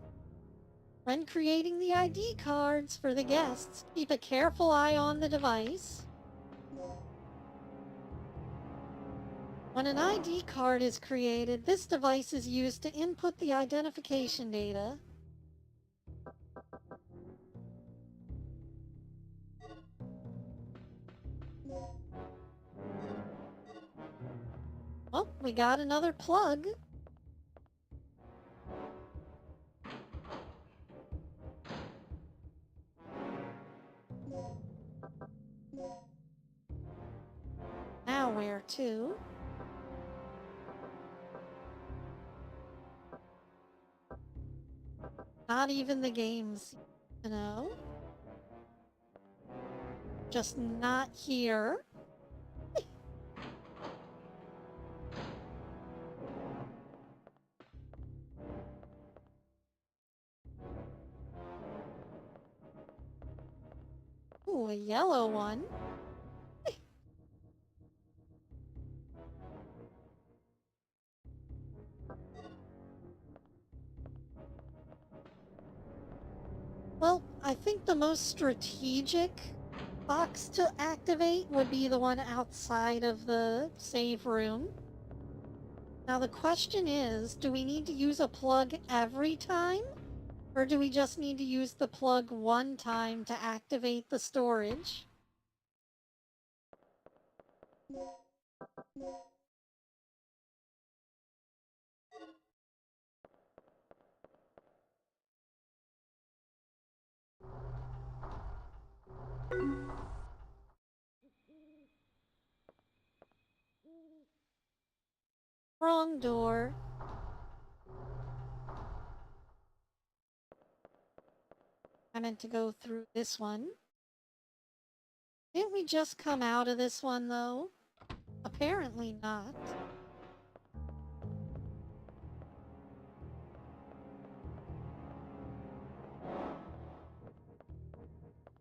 When creating the ID cards for the guests, keep a careful eye on the device. When an ID card is created, this device is used to input the identification data. Oh, we got another plug. Now where to? Not even the games, you know? Just not here. Ooh, a yellow one. Well, I think the most strategic box to activate would be the one outside of the save room. Now the question is, do we need to use a plug every time? Or do we just need to use the plug one time to activate the storage? Wrong door. I meant to go through this one. Didn't we just come out of this one, though? Apparently not.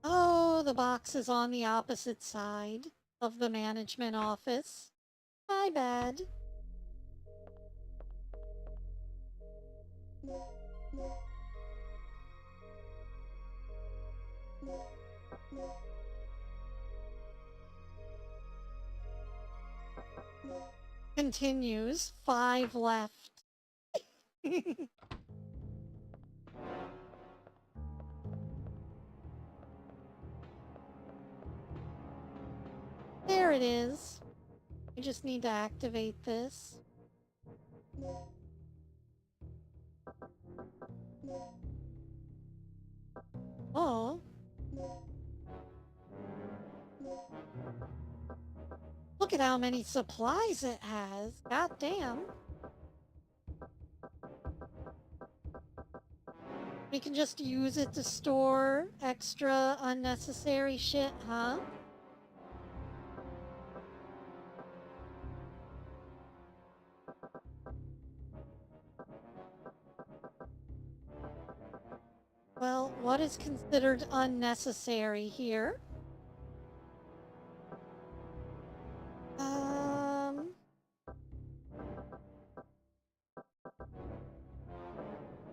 Oh, the box is on the opposite side of the management office. My bad. Continues. 5 left. There it is. I just need to activate this. Oh. Look at how many supplies it has. God damn. We can just use it to store extra unnecessary shit, huh? Well, what is considered unnecessary here?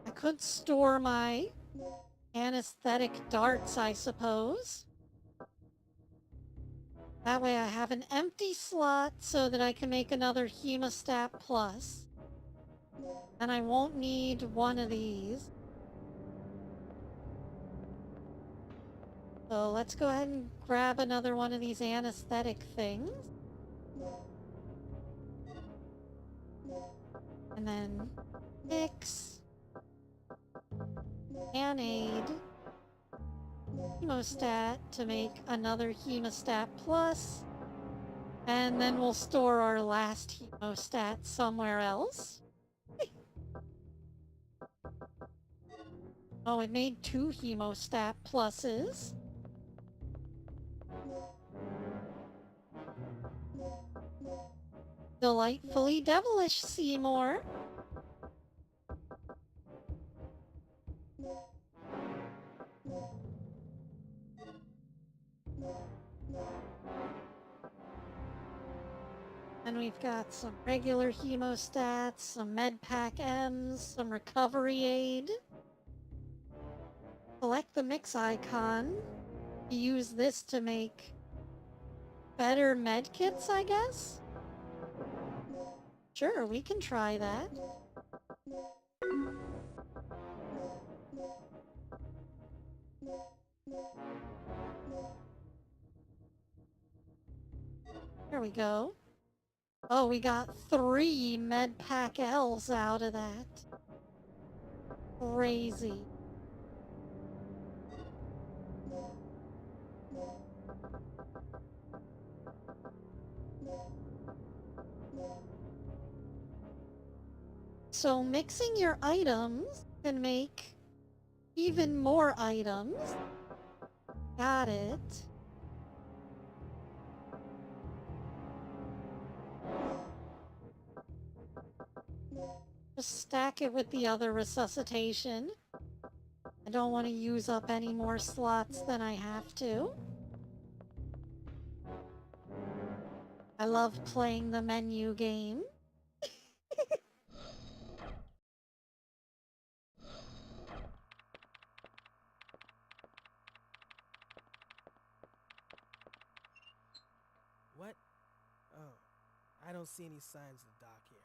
I could store my anesthetic darts, I suppose. That way I have an empty slot so that I can make another hemostat plus. And I won't need one of these. So let's go ahead and grab another one of these anesthetic things. And then mix. Anade hemostat to make another hemostat plus, and then we'll store our last hemostat somewhere else. Oh, it made 2 hemostat pluses. Delightfully devilish, Seymour. And we've got some regular hemostats, some medpack M's, some recovery aid. Select the mix icon. Use this to make better medkits, I guess? Sure, we can try that. There we go. Oh, we got 3 medpack L's out of that. Crazy. So mixing your items can make even more items. Got it. Just stack it with the other resuscitation. I don't want to use up any more slots than I have to. I love playing the menu game. What? Oh, I don't see any signs of the dock here.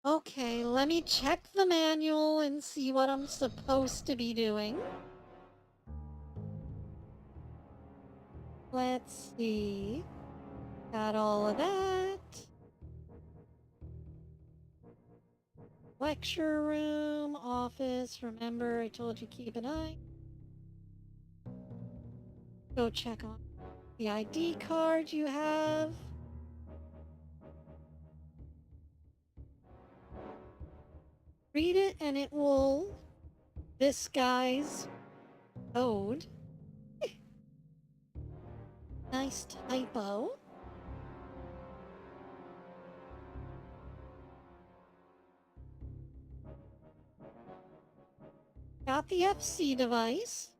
Okay, let me check the manual and see what I'm supposed to be doing. Let's see. Got all of that. Lecture room, office. Remember, I told you keep an eye. Go check on the ID card you have. Read it and it will... This guy's code. Nice typo. Got the FC device.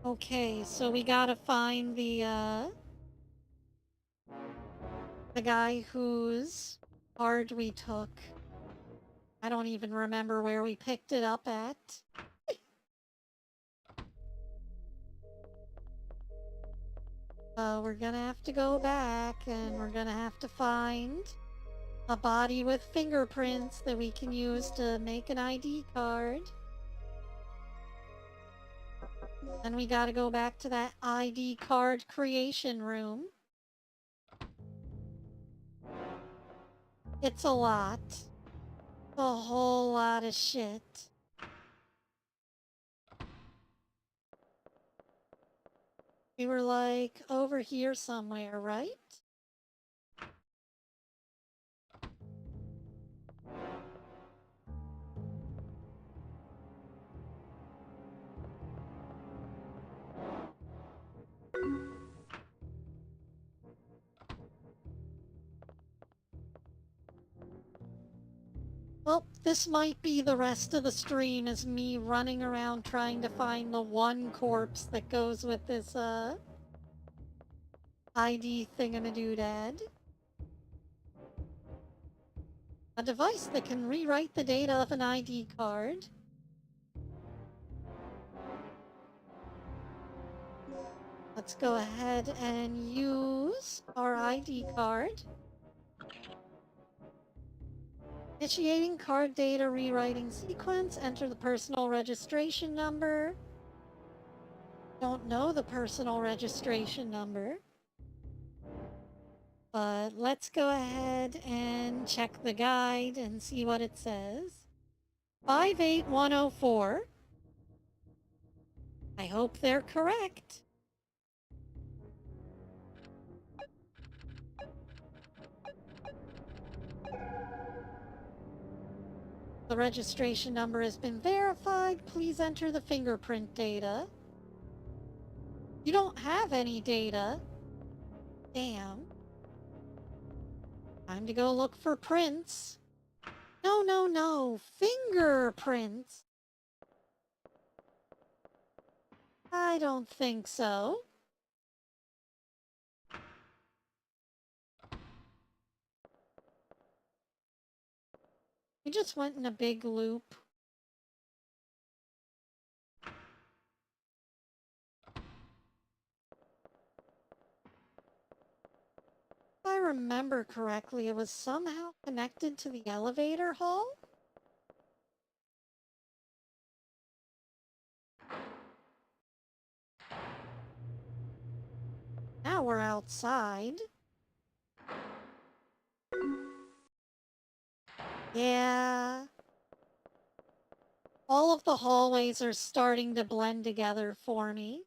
Okay, so we gotta find the guy whose card we took. I don't even remember where we picked it up at. We're gonna have to go back and we're gonna have to find a body with fingerprints that we can use to make an ID card. Then we gotta go back to that ID card creation room. It's a lot. A whole lot of shit. We were like over here somewhere, right? Well, this might be the rest of the stream is me running around trying to find the one corpse that goes with this, ID thingamadoodad. A device that can rewrite the data of an ID card. Let's go ahead and use our ID card. Initiating card data rewriting sequence. Enter the personal registration number. Don't know the personal registration number. But let's go ahead and check the guide and see what it says. 58104. I hope they're correct. The registration number has been verified. Please enter the fingerprint data. You don't have any data. Damn. Time to go look for prints. No, no, no. Fingerprints. I don't think so. We just went in a big loop. If I remember correctly, it was somehow connected to the elevator hall? Now we're outside. Yeah. All of the hallways are starting to blend together for me.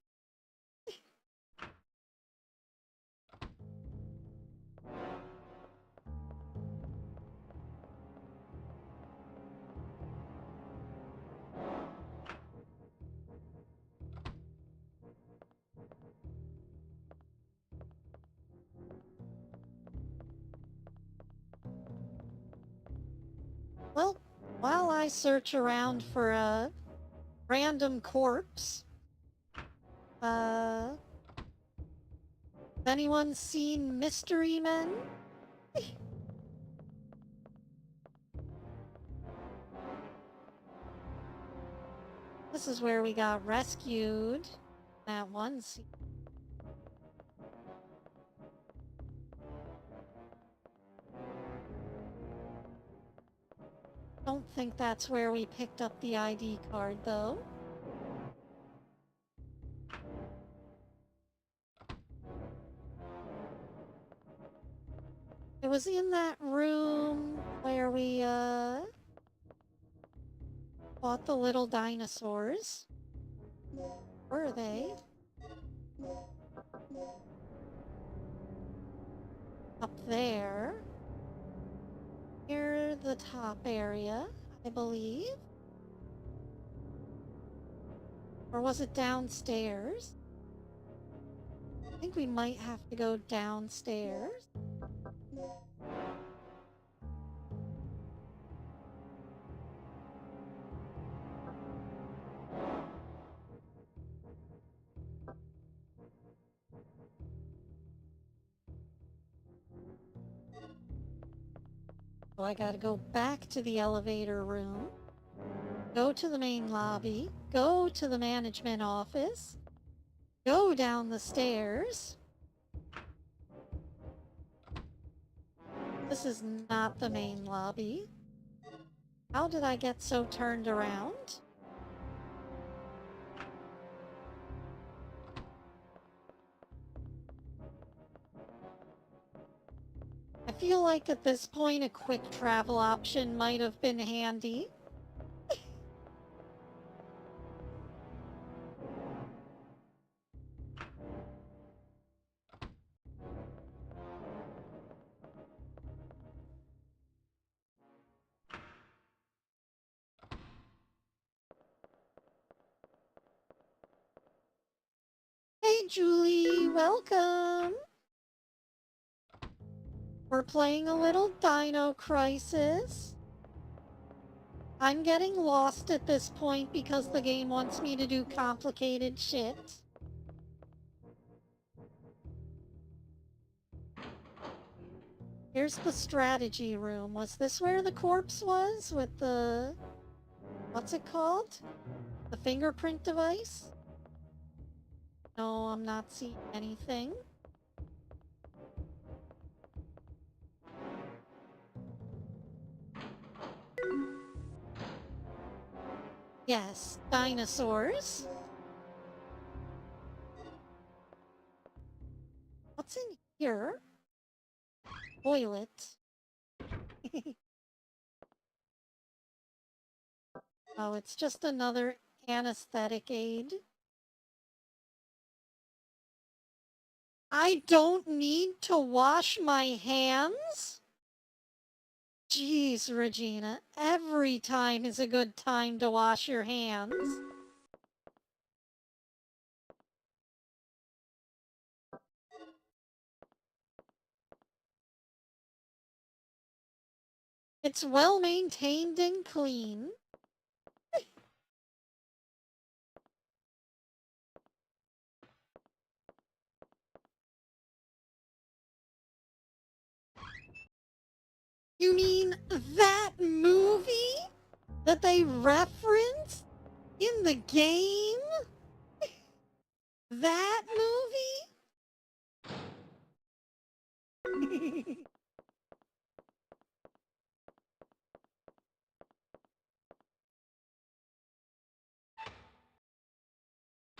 Well, while I search around for a random corpse, has anyone seen Mystery Men? This is where we got rescued. That one scene. Don't think that's where we picked up the ID card, though. It was in that room where we, fought the little dinosaurs. Were they? Up there. Near the top area, I believe. Or was it downstairs? I think we might have to go downstairs. So I gotta go back to the elevator room, go to the main lobby, go to the management office, go down the stairs. This is not the main lobby. How did I get so turned around? I feel like at this point a quick travel option might have been handy. Hey Julie, welcome! We're playing a little Dino Crisis. I'm getting lost at this point because the game wants me to do complicated shit. Here's the strategy room. Was this where the corpse was with the... what's it called? The fingerprint device? No, I'm not seeing anything. Yes, dinosaurs. What's in here? Toilet. Oh, it's just another anesthetic aid. I don't need to wash my hands? Jeez, Regina, every time is a good time to wash your hands. It's well maintained and clean. You mean that movie that they reference in the game? That movie?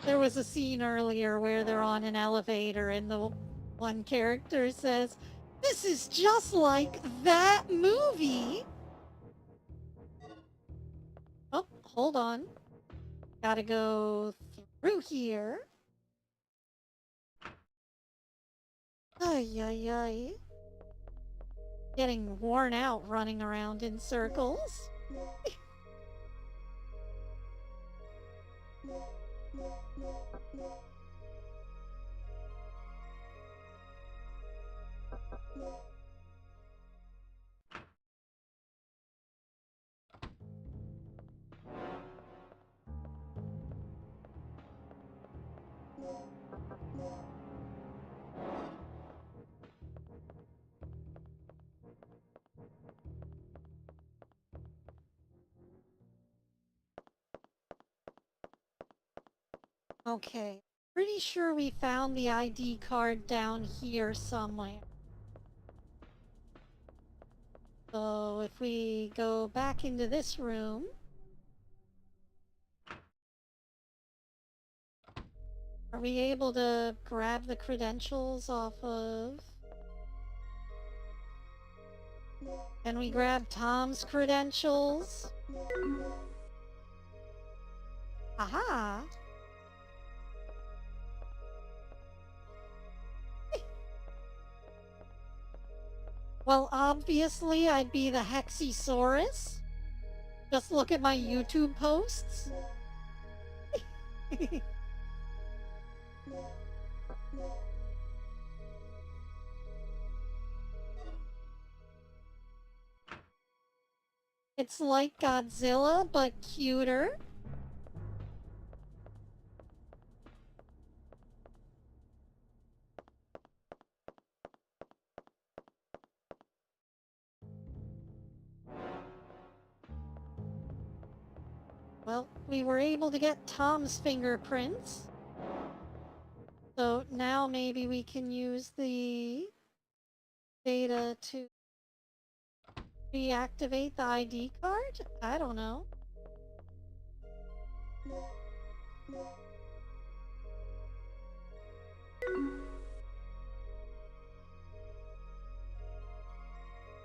There was a scene earlier where they're on an elevator and the one character says, "This is just like that movie." Oh, hold on. Gotta go through here. Ay, ay, ay. Getting worn out running around in circles. Okay, pretty sure we found the ID card down here somewhere. So if we go back into this room, are we able to grab the credentials off of... Can we grab Tom's credentials? Aha! Well, obviously I'd be the Hexi-saurus. Just look at my YouTube posts. It's like Godzilla, but cuter. Well, we were able to get Tom's fingerprints. So now maybe we can use the data to deactivate the ID card? I don't know.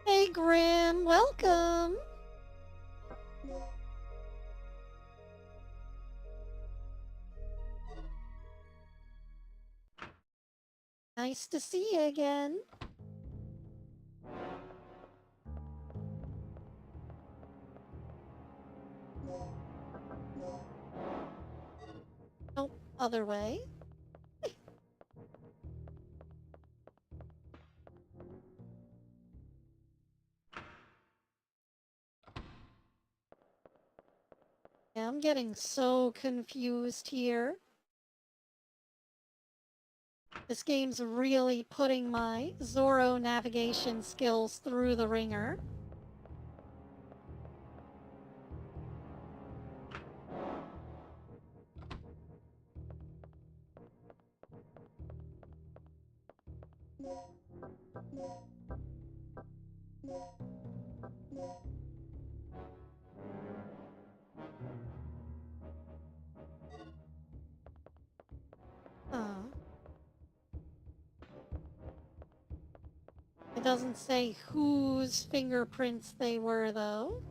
Hey Grim, welcome! Nice to see you again. Nope, other way. Yeah, I'm getting so confused here. This game's really putting my Zorro navigation skills through the ringer. It doesn't say whose fingerprints they were, though.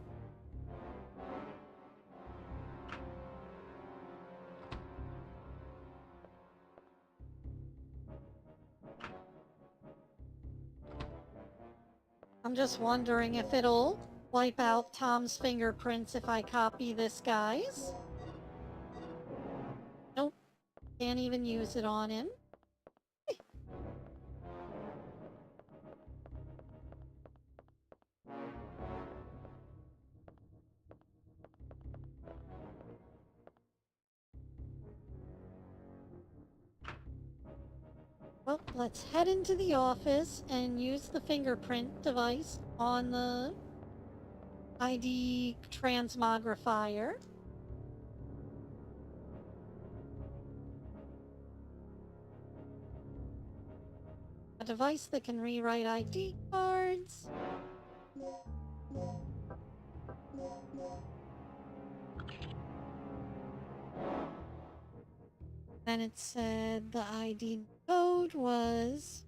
I'm just wondering if it'll wipe out Tom's fingerprints if I copy this guy's. Nope. Can't even use it on him. Well, let's head into the office and use the fingerprint device on the ID transmogrifier. A device that can rewrite ID cards. Then it said the ID code was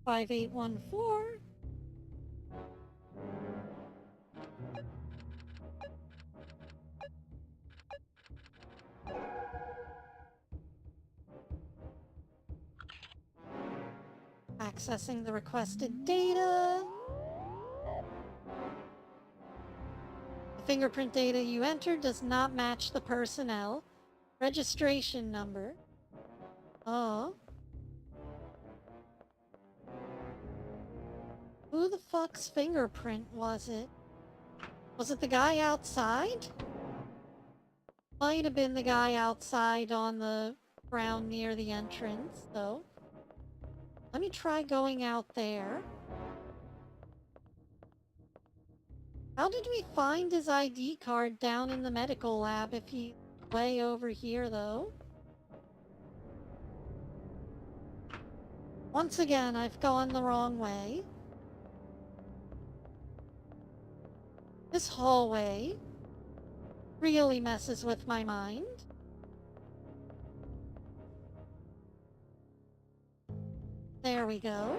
5814. Accessing the requested data. The fingerprint data you entered does not match the personnel registration number. Oh. Who the fuck's fingerprint was it? Was it the guy outside? Might have been the guy outside on the ground near the entrance, though. Let me try going out there. How did we find his ID card down in the medical lab if he's way over here, though? Once again, I've gone the wrong way. This hallway really messes with my mind. There we go.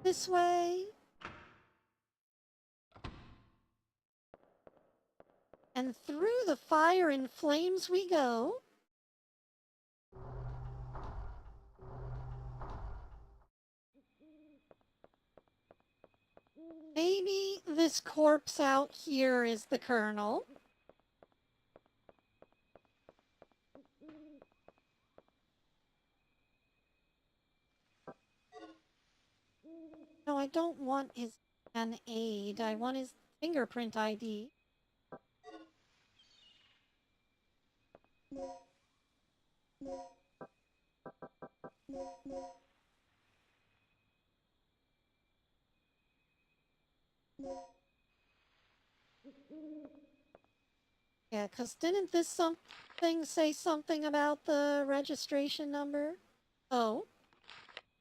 This way. And through the fire and flames we go. Maybe this corpse out here is the Colonel. No, I don't want his an aid. I want his fingerprint ID. Yeah, because didn't this something say something about the registration number? Oh.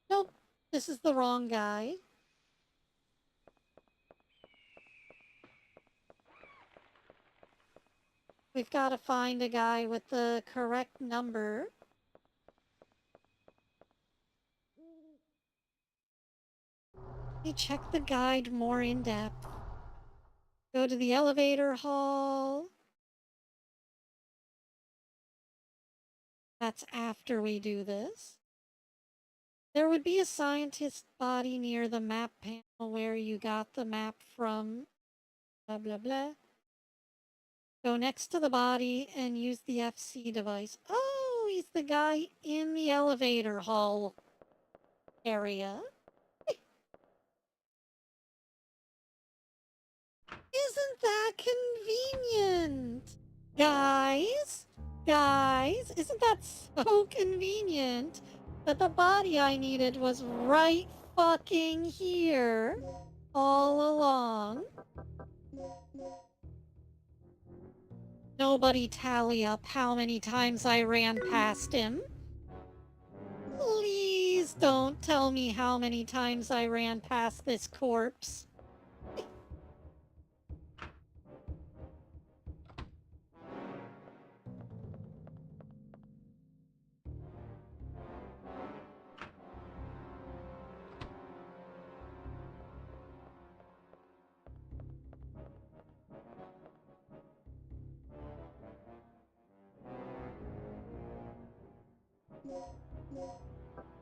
Nope, this is the wrong guy. We've got to find a guy with the correct number. Let me check the guide more in depth. Go to the elevator hall. That's after we do this. There would be a scientist's body near the map panel where you got the map from. Blah, blah, blah. Go next to the body and use the FC device. Oh, he's the guy in the elevator hall area. Isn't that convenient? Guys, isn't that so convenient that the body I needed was right fucking here all along? Nobody tally up how many times I ran past him. Please don't tell me how many times I ran past this corpse.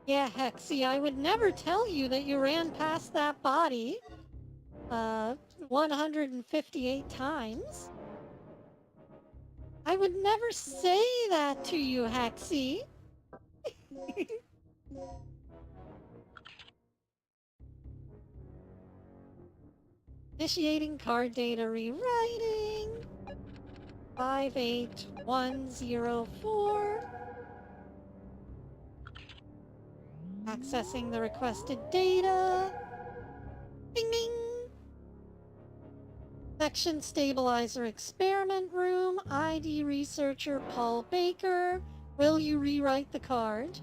Yeah, Hexi, I would never tell you that you ran past that body, 158 times. I would never say that to you, Hexi. Initiating card data rewriting. 58104. Accessing the requested data. Bing bing. Section Stabilizer Experiment Room. ID Researcher Paul Baker. Will you rewrite the card?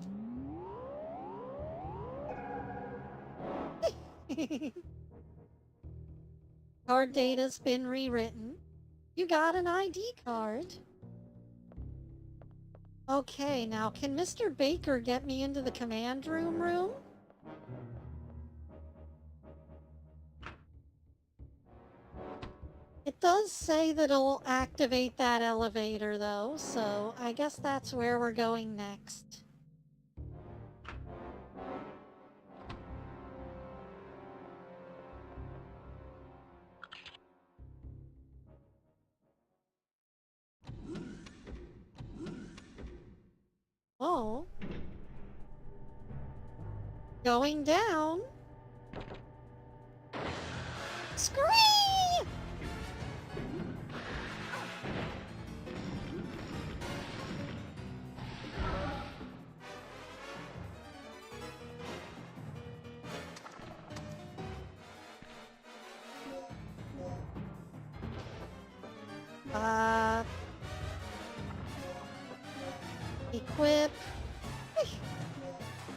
Card data's been rewritten. You got an ID card. Okay, now can Mr. Baker get me into the command room? It does say that it'll activate that elevator though, so I guess that's where we're going next. Oh. Going down. Scream! Equip.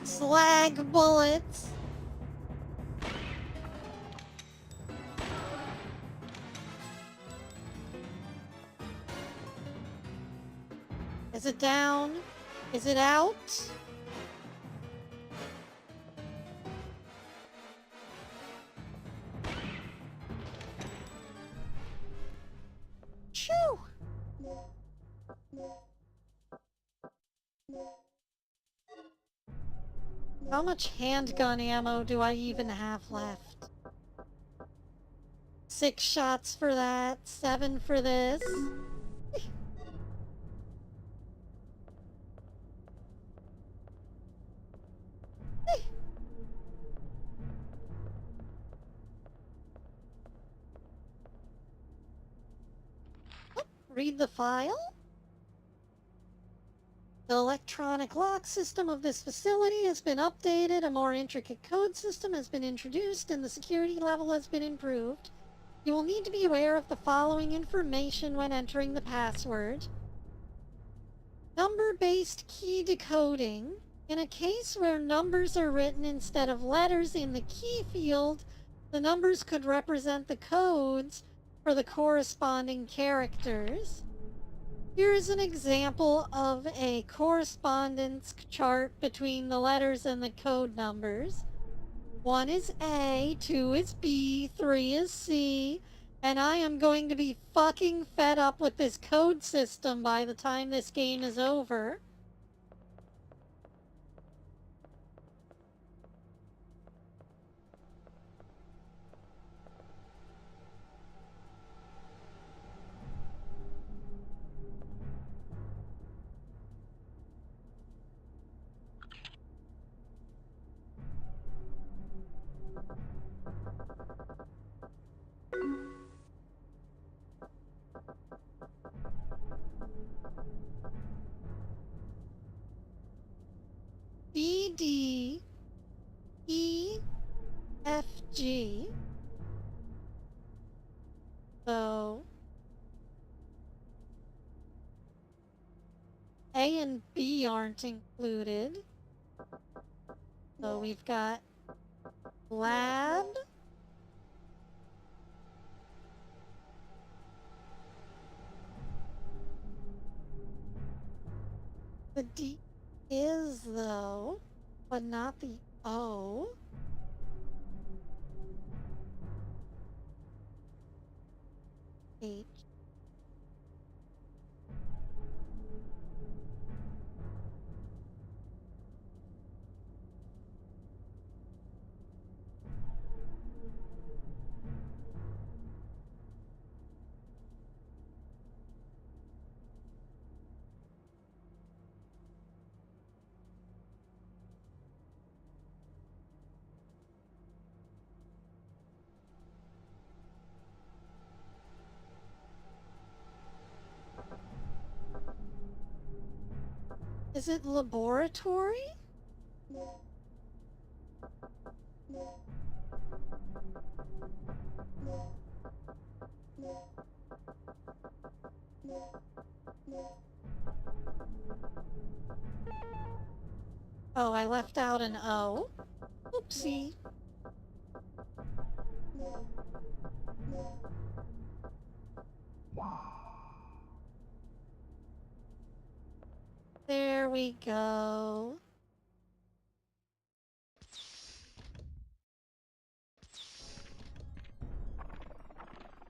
Slag bullets. Is it down? Is it out? Shoo! How much handgun ammo do I even have left? 6 shots for that, 7 for this. Read the file. The electronic lock system of this facility has been updated, a more intricate code system has been introduced, and the security level has been improved. You will need to be aware of the following information when entering the password. Number-based key decoding. In a case where numbers are written instead of letters in the key field, the numbers could represent the codes for the corresponding characters. Here is an example of a correspondence chart between the letters and the code numbers. 1 is A, 2 is B, 3 is C, and I am going to be fucking fed up with this code system by the time this game is over. B, D, E, F, G. So A and B aren't included. So we've got lab. The D is though, but not the O. H. Is it laboratory? Oh, I left out an O. Oopsie. There we go.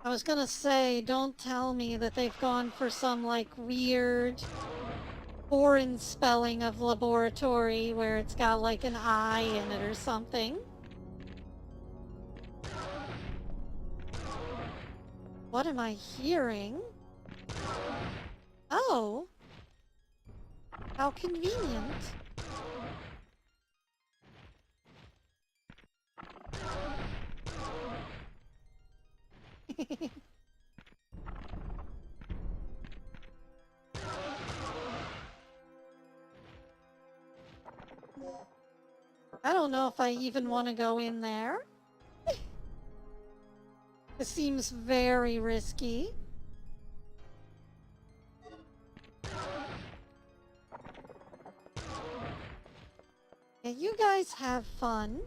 I was gonna say, don't tell me that they've gone for some, like, weird foreign spelling of laboratory where it's got, like, an I in it or something. What am I hearing? Oh! How convenient. I don't know if I even want to go in there. It seems very risky. Yeah, you guys have fun.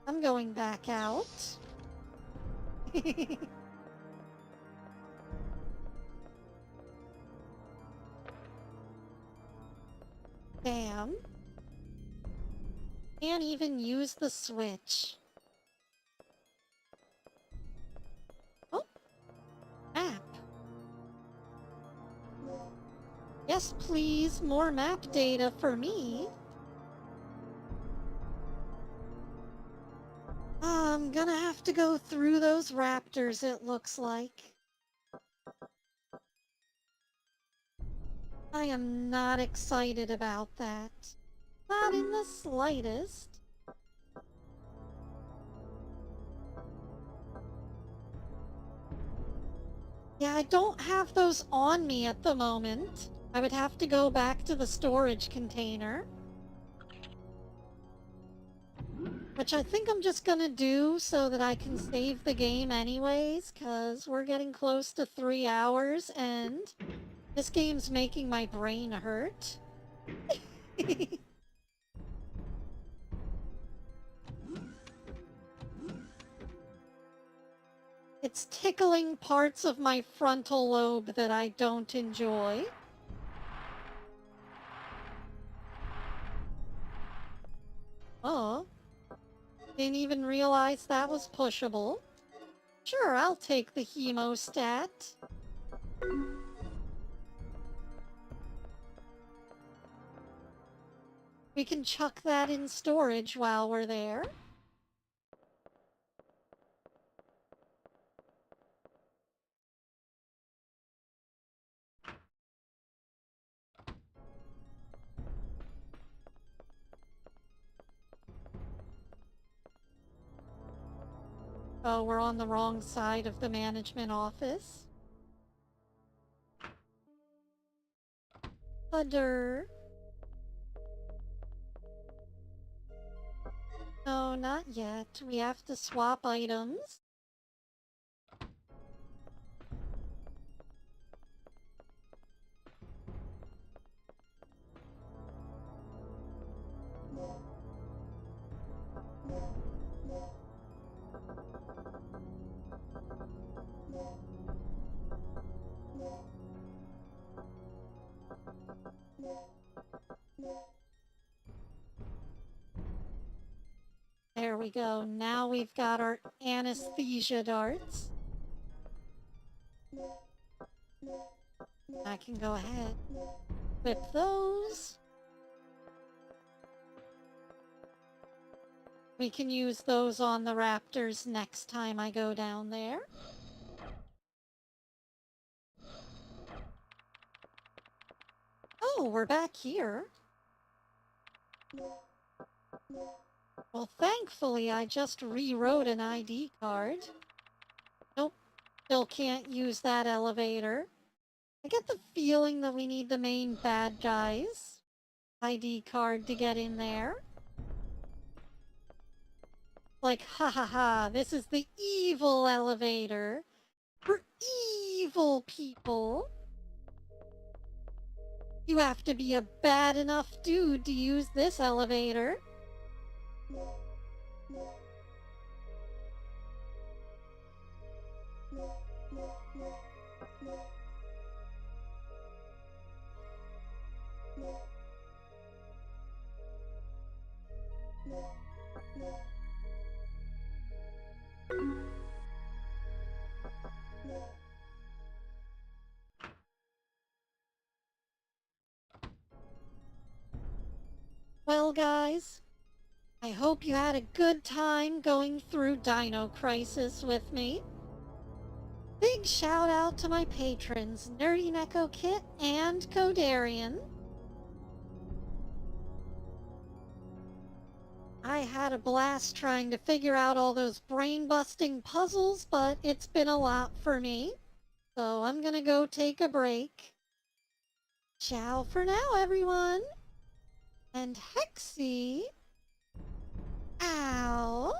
I'm going back out. Damn. Can't even use the switch. Oh, map. Yes, please, more map data for me. I'm gonna have to go through those raptors, it looks like. I am not excited about that. Not in the slightest. Yeah, I don't have those on me at the moment. I would have to go back to the storage container. Which I think I'm just gonna do so that I can save the game anyways, because we're getting close to 3 hours and this game's making my brain hurt. It's tickling parts of my frontal lobe that I don't enjoy. Oh. Didn't even realize that was pushable. Sure, I'll take the hemostat. We can chuck that in storage while we're there. Oh, we're on the wrong side of the management office. Udder. No, not yet. We have to swap items. There we go. Now we've got our anesthesia darts. I can go ahead. Whip those. We can use those on the raptors next time I go down there. Oh, we're back here. Well, thankfully, I just rewrote an ID card. Nope, still can't use that elevator. I get the feeling that we need the main bad guy's ID card to get in there. Like, ha ha ha, this is the evil elevator for evil people. You have to be a bad enough dude to use this elevator. Well, guys, I hope you had a good time going through Dino Crisis with me. Big shout out to my patrons, Nerdy Neko Kit and Kodarian. I had a blast trying to figure out all those brain-busting puzzles, but it's been a lot for me. So I'm gonna go take a break. Ciao for now, everyone. And Hexi out.